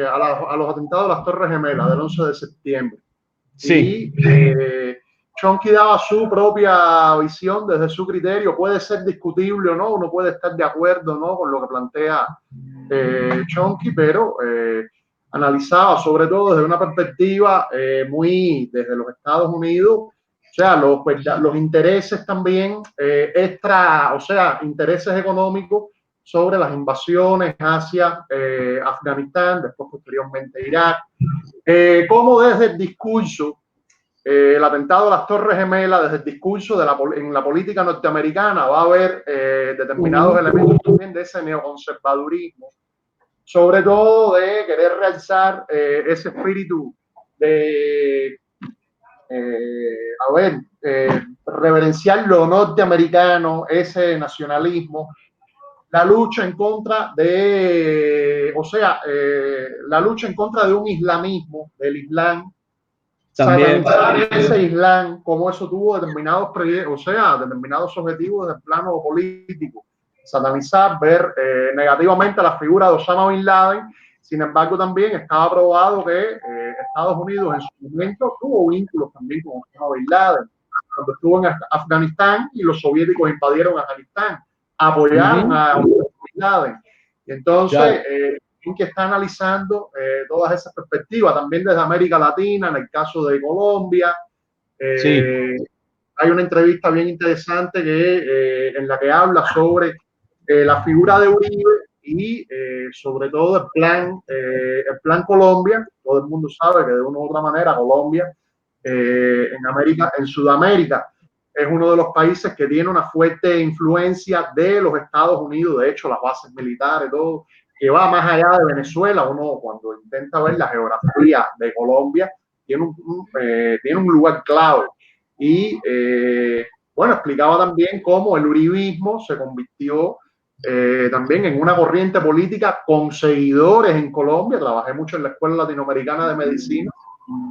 a los atentados a las Torres Gemelas del 11 de septiembre. Sí. Y Chomsky daba su propia visión desde su criterio. Puede ser discutible o no, uno puede estar de acuerdo, ¿no?, con lo que plantea Chomsky, pero analizaba sobre todo desde una perspectiva muy desde los Estados Unidos, o sea, los intereses también o sea, intereses económicos sobre las invasiones hacia Afganistán, después posteriormente Irak, como desde el discurso, el atentado a las Torres Gemelas, desde el discurso en la política norteamericana va a haber determinados elementos también de ese neoconservadurismo, sobre todo de querer realzar ese espíritu de reverenciar lo norteamericano, ese nacionalismo, la lucha en contra la lucha en contra de un islamismo, del Islam, También. satanizar ese Islam, como eso tuvo determinados objetivos desde el plano político, satanizar, ver negativamente la figura de Osama Bin Laden. Sin embargo, también estaba probado que Estados Unidos en su momento tuvo vínculos también con Osama Bin Laden, cuando estuvo en Afganistán y los soviéticos invadieron Afganistán, apoyaron a Bin Laden. Y entonces, que está analizando todas esas perspectivas, también desde América Latina, en el caso de Colombia. Hay una entrevista bien interesante en la que habla sobre la figura de Uribe y sobre todo el plan Colombia. Todo el mundo sabe que de una u otra manera Colombia en Sudamérica es uno de los países que tiene una fuerte influencia de los Estados Unidos. De hecho, las bases militares, todo, que va más allá de Venezuela. Uno, cuando intenta ver la geografía de Colombia, tiene un lugar clave. Y bueno, explicaba también cómo el uribismo se convirtió también en una corriente política con seguidores en Colombia. Trabajé mucho en la Escuela Latinoamericana de Medicina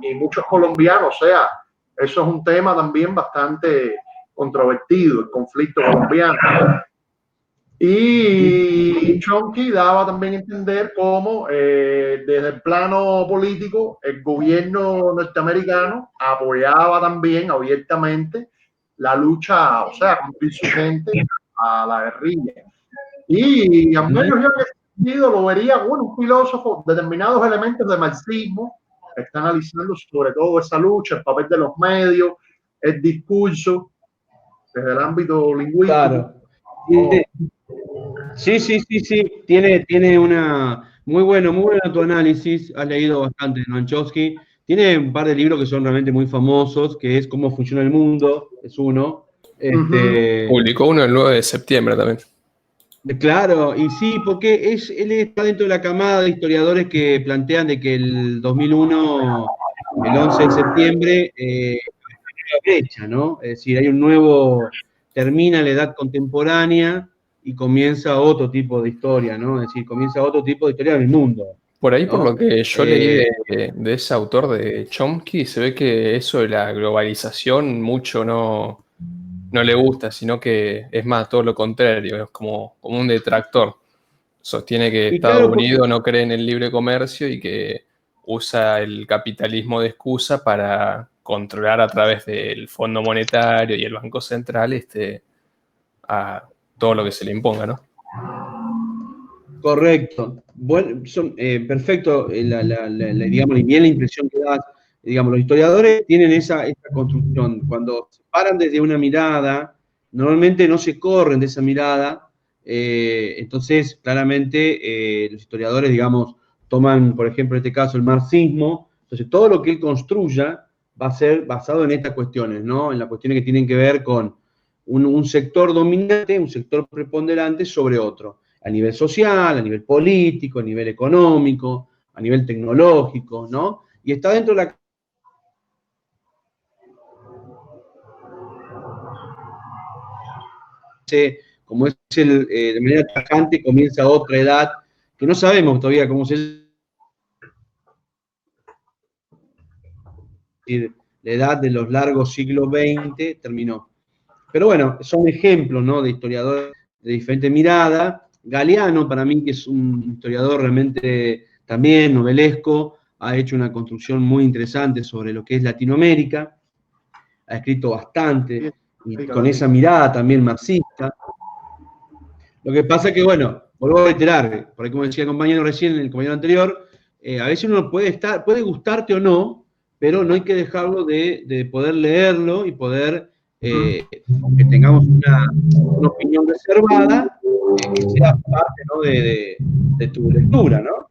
y muchos colombianos, o sea, eso es un tema también bastante controvertido, el conflicto colombiano. Y Chomsky daba también a entender cómo desde el plano político el gobierno norteamericano apoyaba también abiertamente la lucha, o sea, contra insurgentes a la guerrilla. Y al menos yo en ese sentido lo vería, bueno, un filósofo, determinados elementos de marxismo, está analizando sobre todo esa lucha, el papel de los medios, el discurso, desde el ámbito lingüístico. Claro. Sí, sí, sí, sí. Tiene una muy bueno tu análisis. Has leído bastante de Noam Chomsky. Tiene un par de libros que son realmente muy famosos, que es Cómo funciona el mundo, es uno. Publicó uno el 9 de septiembre también. Claro, y sí, porque él está dentro de la camada de historiadores que plantean de que el 2001, el 11 de septiembre, una brecha, ¿no? Es decir, hay un nuevo, termina la edad contemporánea y comienza otro tipo de historia, ¿no? Es decir, comienza otro tipo de historia del mundo. Por ahí, ¿no? por lo que yo leí de ese autor de Chomsky, se ve que eso de la globalización mucho no le gusta, sino que es más todo lo contrario, es como un detractor. Sostiene que Estados Unidos no cree en el libre comercio y que usa el capitalismo de excusa para controlar a través del Fondo Monetario y el Banco Central a todo lo que se le imponga, ¿no? Correcto. Bueno, perfecto, digamos, y bien la impresión que das. Digamos, los historiadores tienen esa construcción. Cuando se paran desde una mirada, normalmente no se corren de esa mirada. Entonces, claramente, los historiadores, digamos, toman, por ejemplo, en este caso, el marxismo. Entonces, todo lo que él construya va a ser basado en estas cuestiones, ¿no? En las cuestiones que tienen que ver con un sector dominante, un sector preponderante sobre otro, a nivel social, a nivel político, a nivel económico, a nivel tecnológico, ¿no? Y está dentro de la... Como es de manera tajante, comienza otra edad, que no sabemos todavía cómo se... La edad de los largos siglos XX terminó. Pero bueno, son ejemplos, ¿no? De historiadores de diferente mirada. Galeano, para mí, que es un historiador realmente también novelesco, ha hecho una construcción muy interesante sobre lo que es Latinoamérica, ha escrito bastante, y con esa mirada también marxista. Lo que pasa que, bueno, vuelvo a reiterar, por ahí como decía el compañero recién, el compañero anterior, a veces uno puede gustarte o no, pero no hay que dejarlo de poder leerlo y poder, aunque tengamos una opinión reservada, que sea parte, ¿no? de tu lectura, ¿no?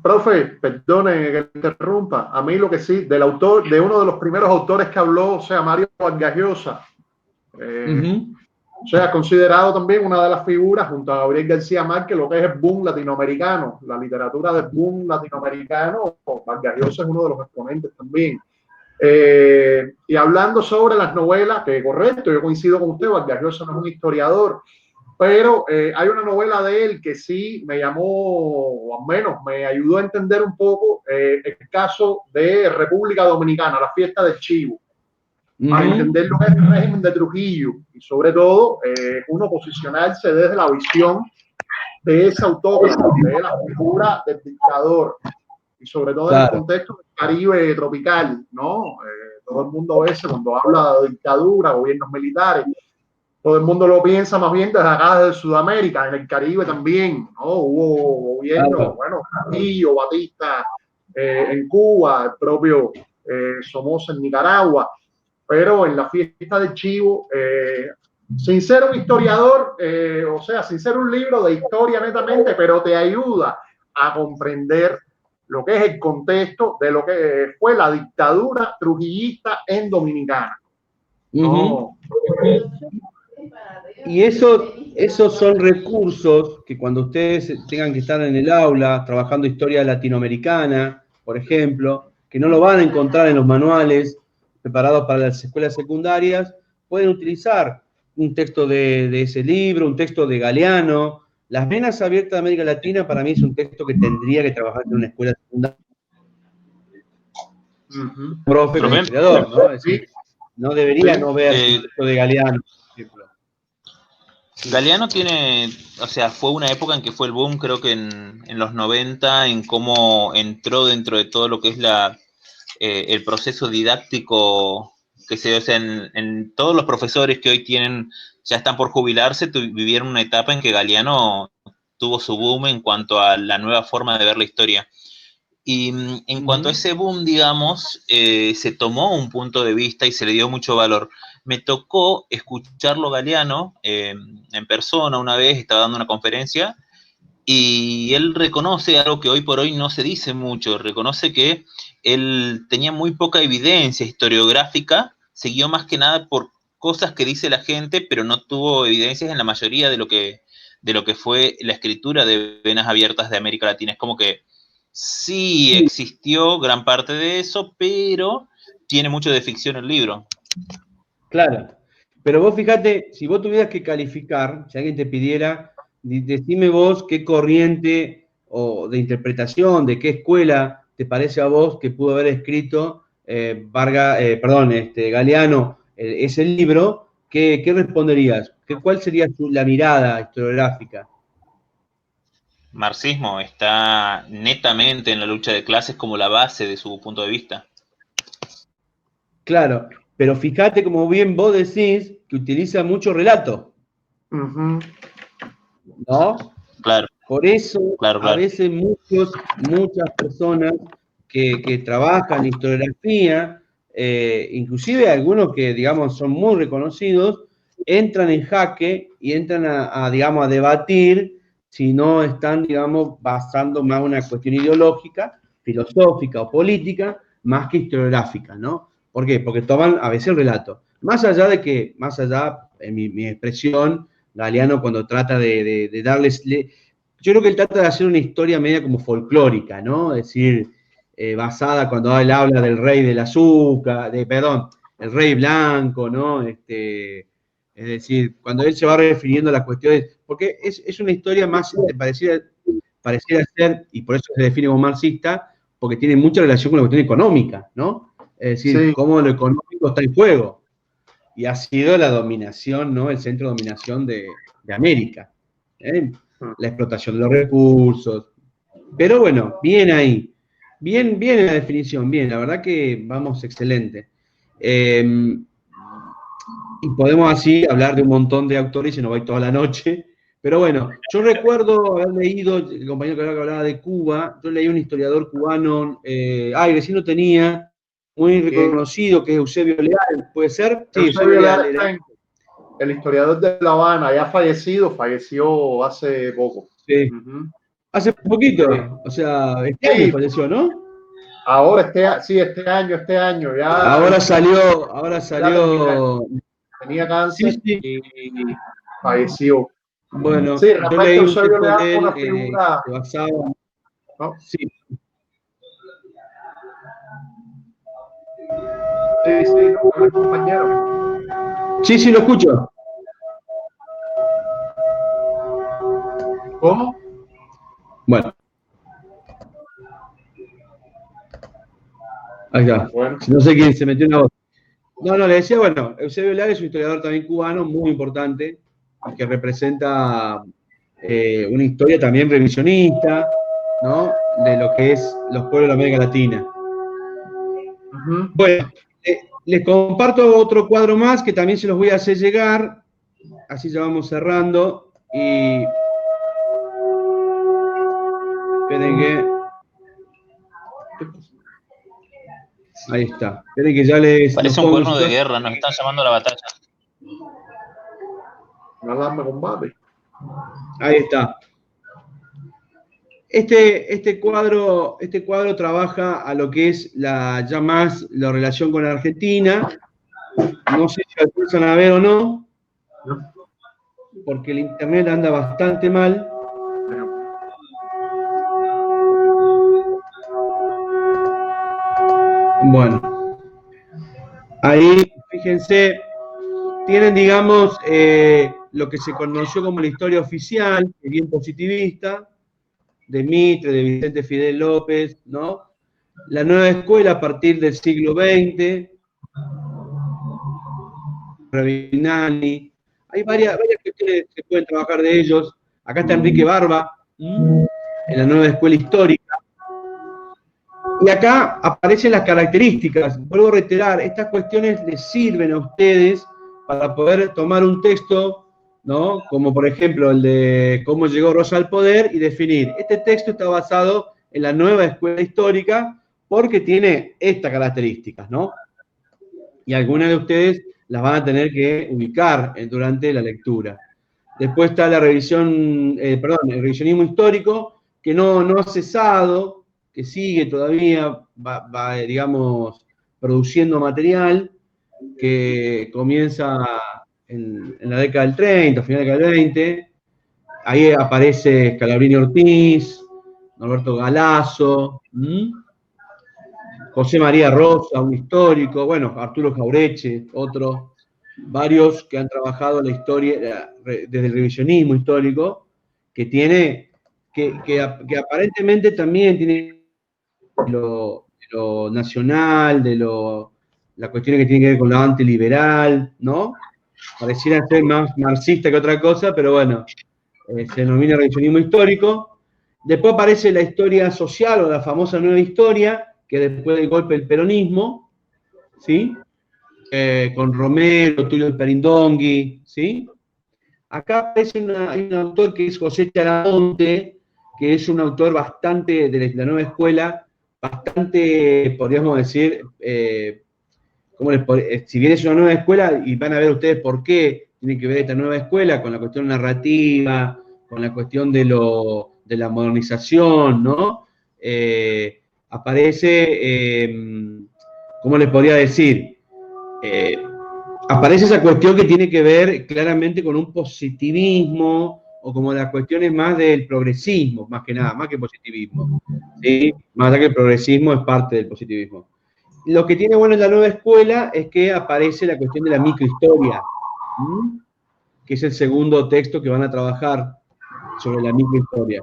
Profe, perdone que interrumpa. A mí lo que sí, del autor, de uno de los primeros autores que habló, o sea, Mario Vargas Llosa, o sea, considerado también una de las figuras junto a Gabriel García Márquez, lo que es el boom latinoamericano, la literatura del boom latinoamericano. Vargas Llosa es uno de los exponentes también. Y hablando sobre las novelas, que correcto, yo coincido con usted, Vargas Llosa no es un historiador, pero hay una novela de él que sí me llamó, o al menos me ayudó a entender un poco el caso de República Dominicana, la fiesta del Chivo, para entender lo que es el régimen de Trujillo y sobre todo uno posicionarse desde la visión de ese autógrafo, de la figura del dictador y sobre todo en el contexto del Caribe tropical, ¿no? Todo el mundo a veces cuando habla de dictadura, gobiernos militares, todo el mundo lo piensa más bien desde acá, desde Sudamérica, en el Caribe también, ¿no? Hubo gobiernos, bueno, Castillo, Batista en Cuba, el propio Somoza en Nicaragua, pero en la fiesta del Chivo, sin ser un historiador, o sea, sin ser un libro de historia netamente, pero te ayuda a comprender lo que es el contexto de lo que fue la dictadura trujillista en Dominicana. ¿No? Y esos son recursos que cuando ustedes tengan que estar en el aula trabajando historia latinoamericana, por ejemplo, que no lo van a encontrar en los manuales preparados para las escuelas secundarias, pueden utilizar un texto de ese libro, un texto de Galeano. Las Venas Abiertas de América Latina para mí es un texto que tendría que trabajar en una escuela secundaria. Profe, como historiador, ¿no? Es decir, no debería no ver el texto de Galeano. Galeano tiene, o sea, fue una época en que fue el boom, creo que en los 90, en cómo entró dentro de todo lo que es el proceso didáctico que sé, o sea, en todos los profesores que hoy ya están por jubilarse, vivieron una etapa en que Galeano tuvo su boom en cuanto a la nueva forma de ver la historia. Y en cuanto a ese boom, digamos, se tomó un punto de vista y se le dio mucho valor. Me tocó escucharlo Galeano en persona una vez, estaba dando una conferencia, y él reconoce algo que hoy por hoy no se dice mucho, reconoce que él tenía muy poca evidencia historiográfica, siguió más que nada por cosas que dice la gente, pero no tuvo evidencias en la mayoría de lo que fue la escritura de Venas Abiertas de América Latina. Es como que sí existió gran parte de eso, pero tiene mucho de ficción el libro. Claro. Pero vos fíjate, si vos tuvieras que calificar, si alguien te pidiera, decime vos qué corriente o de interpretación, de qué escuela te parece a vos que pudo haber escrito Galeano ese libro, ¿qué responderías? ¿Cuál sería la mirada historiográfica? Marxismo está netamente en la lucha de clases como la base de su punto de vista. Claro, pero fíjate como bien vos decís que utiliza mucho relato. Ujú. ¿No? Claro. Por eso, claro. a veces muchas personas que trabajan historiografía, inclusive algunos que, digamos, son muy reconocidos, entran en jaque y entran digamos, a debatir si no están, digamos, basando más una cuestión ideológica, filosófica o política, más que historiográfica, ¿no? ¿Por qué? Porque toman a veces el relato. Más allá, en mi expresión, Galeano cuando trata de darles... Yo creo que él trata de hacer una historia media como folclórica, ¿no? Es decir, basada cuando él habla del rey del azúcar, el rey blanco, ¿no? Es decir, cuando él se va refiriendo a las cuestiones, porque es una historia más pareciera ser, y por eso se define como marxista, porque tiene mucha relación con la cuestión económica, ¿no? Es decir, cómo lo económico está en juego. Y ha sido la dominación, ¿no? El centro de dominación de América. La explotación de los recursos. Pero bueno, bien ahí. Bien en la definición, bien. La verdad que vamos excelente. Y podemos así hablar de un montón de autores y se nos va a ir toda la noche. Pero bueno, yo recuerdo haber leído, el compañero que hablaba de Cuba, yo leí un historiador cubano, recién lo tenía, muy reconocido, que es Eusebio Leal, ¿puede ser? Sí, Eusebio Leal, el historiador de La Habana, ya falleció hace poco. Sí. Hace poquito, o sea, este año falleció, ¿no? Ahora, este año, ya. Ahora salió. Tenía cáncer y falleció. Bueno, sí, yo leí un Eusebio texto de él una figura, que basaba. ¿no? Sí. Sí, no, compañero. Sí, lo escucho. ¿Cómo? Bueno. Ahí está. Bueno. No sé quién se metió en la voz. No, le decía, bueno, Eusebio Leal es un historiador también cubano, muy importante, que representa una historia también revisionista, ¿no? De lo que es los pueblos de América Latina. Bueno, les comparto otro cuadro más que también se los voy a hacer llegar, así ya vamos cerrando, y esperen que... Ahí está, esperen que ya les... Parece un cuerno de guerra, nos están llamando a la batalla. Una alarma de combate. Ahí está. Este cuadro trabaja a lo que es la relación con la Argentina. No sé si alcanzan a ver o no, porque el internet anda bastante mal. Bueno, ahí, fíjense, tienen, digamos, lo que se conoció como la historia oficial, que es bien positivista, de Mitre, de Vicente Fidel López, ¿no? La nueva escuela a partir del siglo XX, Ravinani. Hay varias cuestiones que pueden trabajar de ellos. Acá está Enrique Barba, en la nueva escuela histórica. Y acá aparecen las características. Vuelvo a reiterar, estas cuestiones les sirven a ustedes para poder tomar un texto, ¿no? Como por ejemplo el de cómo llegó Rosa al poder y definir. Este texto está basado en la nueva escuela histórica porque tiene estas características, ¿no? Y algunas de ustedes las van a tener que ubicar durante la lectura. Después está la revisión, el revisionismo histórico, que no ha cesado, que sigue todavía, va, digamos, produciendo material, que comienza en la década del 30, final de la década del 20. Ahí aparece Scalabrini Ortiz, Norberto Galasso, José María Rosa, un histórico, bueno, Arturo Jaureche, otro, varios que han trabajado la historia desde el revisionismo histórico, que tiene, que aparentemente también tiene lo nacional, la cuestión que tiene que ver con lo antiliberal, ¿no? Pareciera ser más marxista que otra cosa, pero bueno, se denomina revisionismo histórico. Después aparece la historia social o la famosa nueva historia, que después del golpe del peronismo, ¿sí? Con Romero, Tulio Perindongui, ¿sí? Acá aparece hay un autor que es José Charamonte, que es un autor bastante, de la nueva escuela, bastante, podríamos decir, si bien es una nueva escuela, y van a ver ustedes por qué tiene que ver esta nueva escuela, con la cuestión narrativa, con la cuestión de la modernización, ¿no? Aparece, ¿cómo les podría decir? Aparece esa cuestión que tiene que ver claramente con un positivismo, o como las cuestiones más del progresismo, más que nada, más que positivismo, ¿sí? Más allá que el progresismo es parte del positivismo. Lo que tiene bueno en la nueva escuela es que aparece la cuestión de la microhistoria, que es el segundo texto que van a trabajar sobre la microhistoria.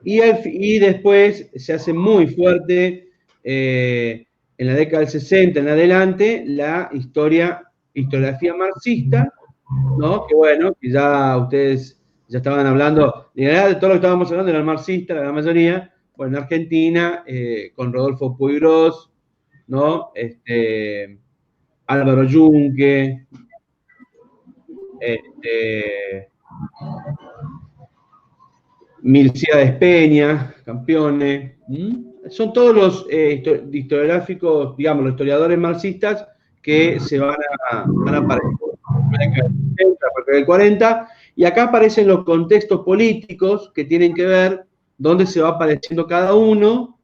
Y después se hace muy fuerte, en la década del 60 en adelante, la historiografía marxista, ¿no? Que bueno, que ya ustedes ya estaban hablando, en realidad de todo lo que estábamos hablando era marxista, la gran mayoría, bueno, en Argentina, con Rodolfo Puigros, ¿no? Álvaro Yunque, Milcíades Peña, Campione, son todos los historiográficos, digamos, los historiadores marxistas que se van a aparecer en el 40, y acá aparecen los contextos políticos que tienen que ver dónde se va apareciendo cada uno,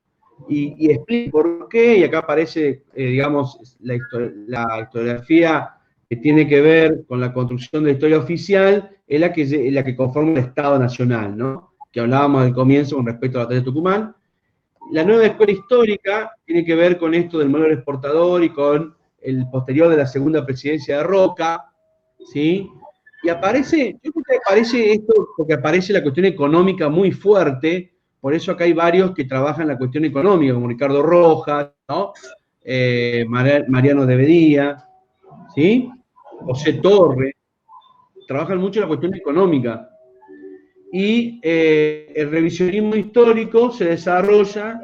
y explica por qué, y acá aparece, digamos, la historiografía que tiene que ver con la construcción de la historia oficial, es la que conforma el Estado Nacional, ¿no? Que hablábamos al comienzo con respecto a la batalla de Tucumán. La nueva escuela histórica tiene que ver con esto del modelo exportador y con el posterior de la segunda presidencia de Roca, ¿sí? Y aparece, yo creo que aparece esto porque aparece la cuestión económica muy fuerte, por eso acá hay varios que trabajan la cuestión económica, como Ricardo Rojas, ¿no? Mariano de Bedía, ¿sí? José Torre, trabajan mucho la cuestión económica. Y el revisionismo histórico se desarrolla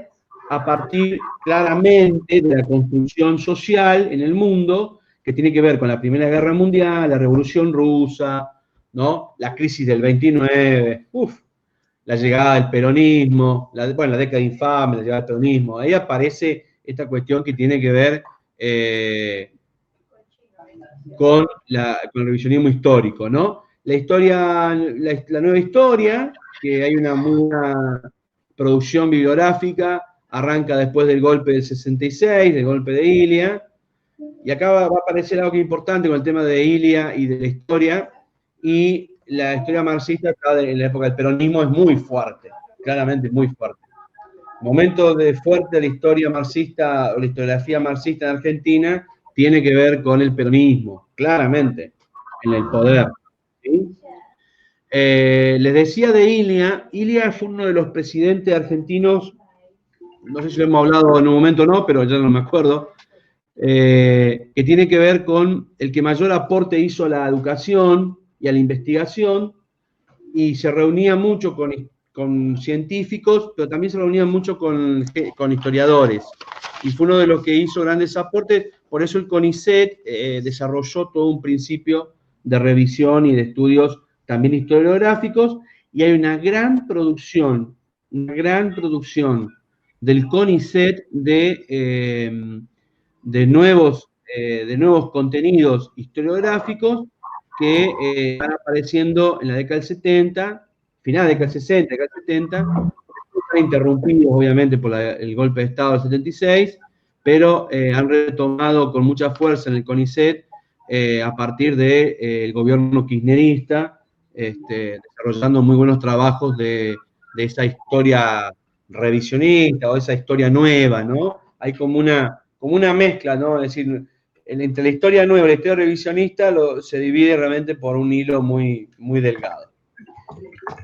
a partir claramente de la construcción social en el mundo, que tiene que ver con la Primera Guerra Mundial, la Revolución Rusa, ¿no? La crisis del 29, la llegada del peronismo, la década infame, la llegada del peronismo. Ahí aparece esta cuestión que tiene que ver con el revisionismo histórico, ¿no? La nueva historia, que hay una muy buena producción bibliográfica, arranca después del golpe del 66, del golpe de Ilia, y acá va a aparecer algo que es importante con el tema de Ilia y de la historia, y la historia marxista acá en la época del peronismo es muy fuerte, claramente muy fuerte. Momento fuerte de la historia marxista, o la historiografía marxista en Argentina, tiene que ver con el peronismo, claramente, en el poder. ¿Sí? Les decía de Ilia. Ilia fue uno de los presidentes argentinos, no sé si lo hemos hablado en un momento o no, pero ya no me acuerdo, que tiene que ver con el que mayor aporte hizo a la educación y a la investigación, y se reunía mucho con con científicos, pero también se reunían mucho con historiadores. Y fue uno de los que hizo grandes aportes, por eso el CONICET desarrolló todo un principio de revisión y de estudios también historiográficos, y hay una gran producción del CONICET de nuevos contenidos historiográficos que van apareciendo en la década del 70, final de la década del 60, década del 70, están interrumpidos obviamente por el golpe de Estado del 76, pero han retomado con mucha fuerza en el CONICET a partir del gobierno kirchnerista, desarrollando muy buenos trabajos de esa historia revisionista o esa historia nueva, ¿no? Hay como una mezcla, ¿no? Es decir, entre la historia nueva y la historia revisionista se divide realmente por un hilo muy, muy delgado.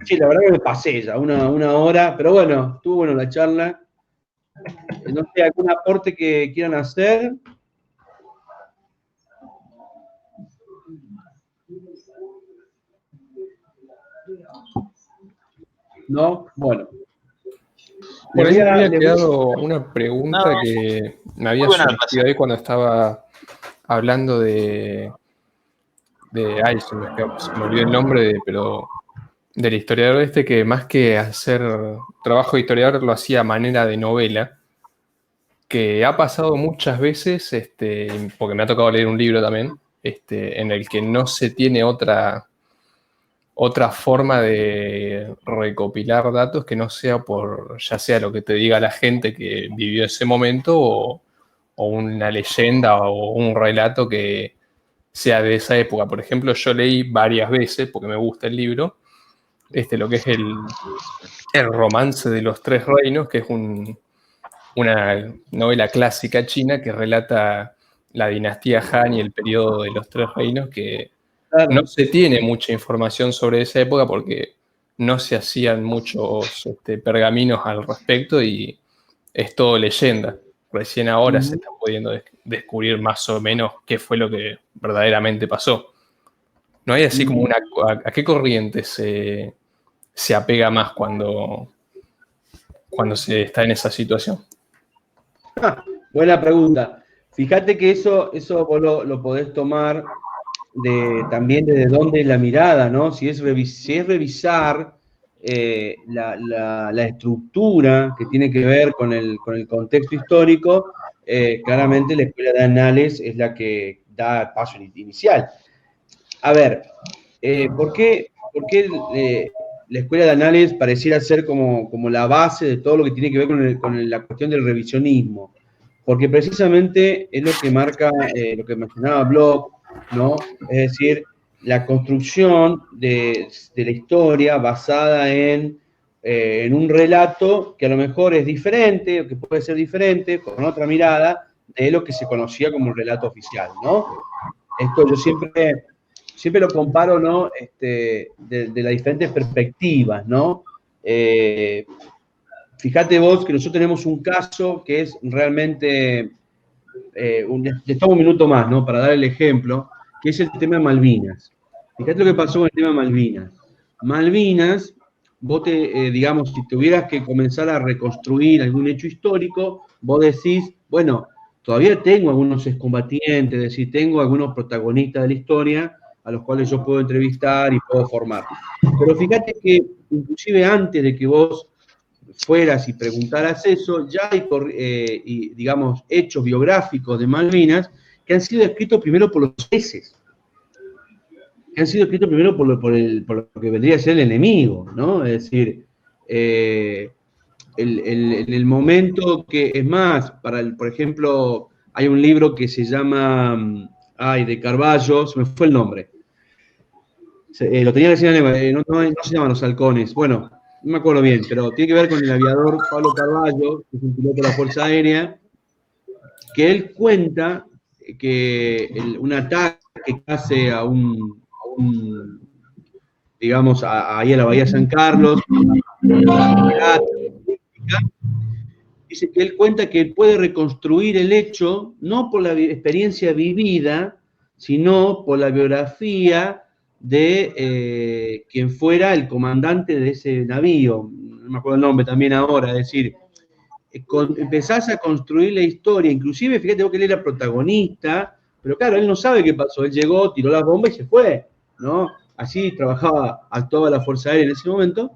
Sí, la verdad que me pasé ya, una hora, pero bueno, estuvo bueno la charla. No sé, ¿algún aporte que quieran hacer? ¿No? Bueno. Por ahí me había quedado una pregunta que me había surgido ahí cuando estaba hablando de ay, se me olvidó el nombre, pero del historiador que más que hacer trabajo de historiador lo hacía a manera de novela, que ha pasado muchas veces, porque me ha tocado leer un libro también, en el que no se tiene otra forma de recopilar datos que no sea ya sea lo que te diga la gente que vivió ese momento o una leyenda o un relato que sea de esa época. Por ejemplo, yo leí varias veces, porque me gusta el libro, lo que es el romance de los tres reinos, que es una novela clásica china que relata la dinastía Han y el periodo de los tres reinos, que no se tiene mucha información sobre esa época porque no se hacían muchos pergaminos al respecto y es todo leyenda. Recién ahora se está pudiendo descubrir más o menos qué fue lo que verdaderamente pasó. ¿No hay así como a qué corriente se apega más cuando se está en esa situación? Buena pregunta. Fíjate que eso vos lo podés tomar también desde dónde es la mirada, ¿no? Si es revisar la estructura que tiene que ver con el contexto histórico, claramente la escuela de Annales es la que da el paso inicial. A ver, ¿por qué la escuela de Annales pareciera ser como la base de todo lo que tiene que ver con la cuestión del revisionismo? Porque precisamente es lo que marca, lo que mencionaba Bloch, ¿no? Es decir, la construcción de la historia basada en un relato que a lo mejor es diferente, o que puede ser diferente, con otra mirada, de lo que se conocía como el relato oficial, ¿no? Esto yo siempre lo comparo, ¿no? De las diferentes perspectivas, ¿no? Fíjate vos que nosotros tenemos un caso que es realmente, le tomo un minuto más, ¿no? Para dar el ejemplo, que es el tema de Malvinas. Fíjate lo que pasó con el tema de Malvinas. Malvinas, vos digamos, si tuvieras que comenzar a reconstruir algún hecho histórico, vos decís, bueno, todavía tengo algunos excombatientes, es decir, tengo algunos protagonistas de la historia a los cuales yo puedo entrevistar y puedo formar. Pero fíjate que inclusive antes de que vos fueras y preguntaras eso, ya hay, digamos, hechos biográficos de Malvinas que han sido escritos primero por los ingleses, que han sido escritos primero por lo que vendría a ser el enemigo, ¿no? Es decir, en el momento que, es más, por ejemplo, hay un libro que se llama, de Carballo, se me fue el nombre, lo tenía que decir en lengua, no se llaman Los Halcones, bueno, no me acuerdo bien, pero tiene que ver con el aviador Pablo Carballo, que es un piloto de la Fuerza Aérea, que él cuenta que un ataque que hace digamos, ahí a la Bahía San Carlos, dice que él cuenta que él puede reconstruir el hecho, no por la experiencia vivida, sino por la biografía de quien fuera el comandante de ese navío, no me acuerdo el nombre también ahora, es decir, empezás a construir la historia, inclusive, fíjate vos que él era protagonista, pero claro, él no sabe qué pasó, él llegó, tiró las bombas y se fue, ¿no? Así actuaba la Fuerza Aérea en ese momento,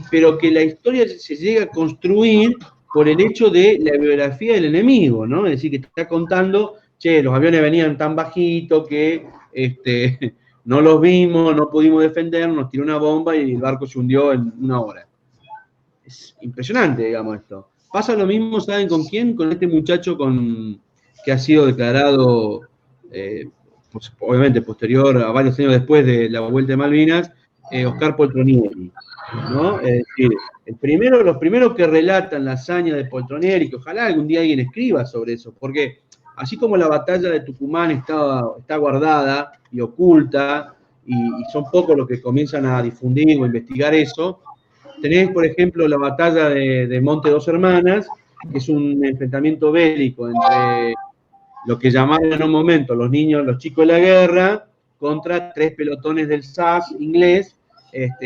pero que la historia se llega a construir por el hecho de la biografía del enemigo, ¿no? Es decir, que te está contando, che, los aviones venían tan bajitos que no los vimos, no pudimos defendernos, nos tiró una bomba y el barco se hundió en una hora. Es impresionante, digamos, esto. Pasa lo mismo, ¿saben con quién? Con este muchacho que ha sido declarado, pues, obviamente posterior a varios años después de la vuelta de Malvinas, Oscar Poltronieri, ¿no? Es decir, los primeros que relatan la hazaña de Poltronieri, que ojalá algún día alguien escriba sobre eso, porque así como la batalla de Tucumán está guardada y oculta, y son pocos los que comienzan a difundir o investigar eso, tenés, por ejemplo, la batalla de Monte Dos Hermanas, que es un enfrentamiento bélico entre lo que llamaban en un momento los chicos de la guerra, contra 3 pelotones del SAS inglés,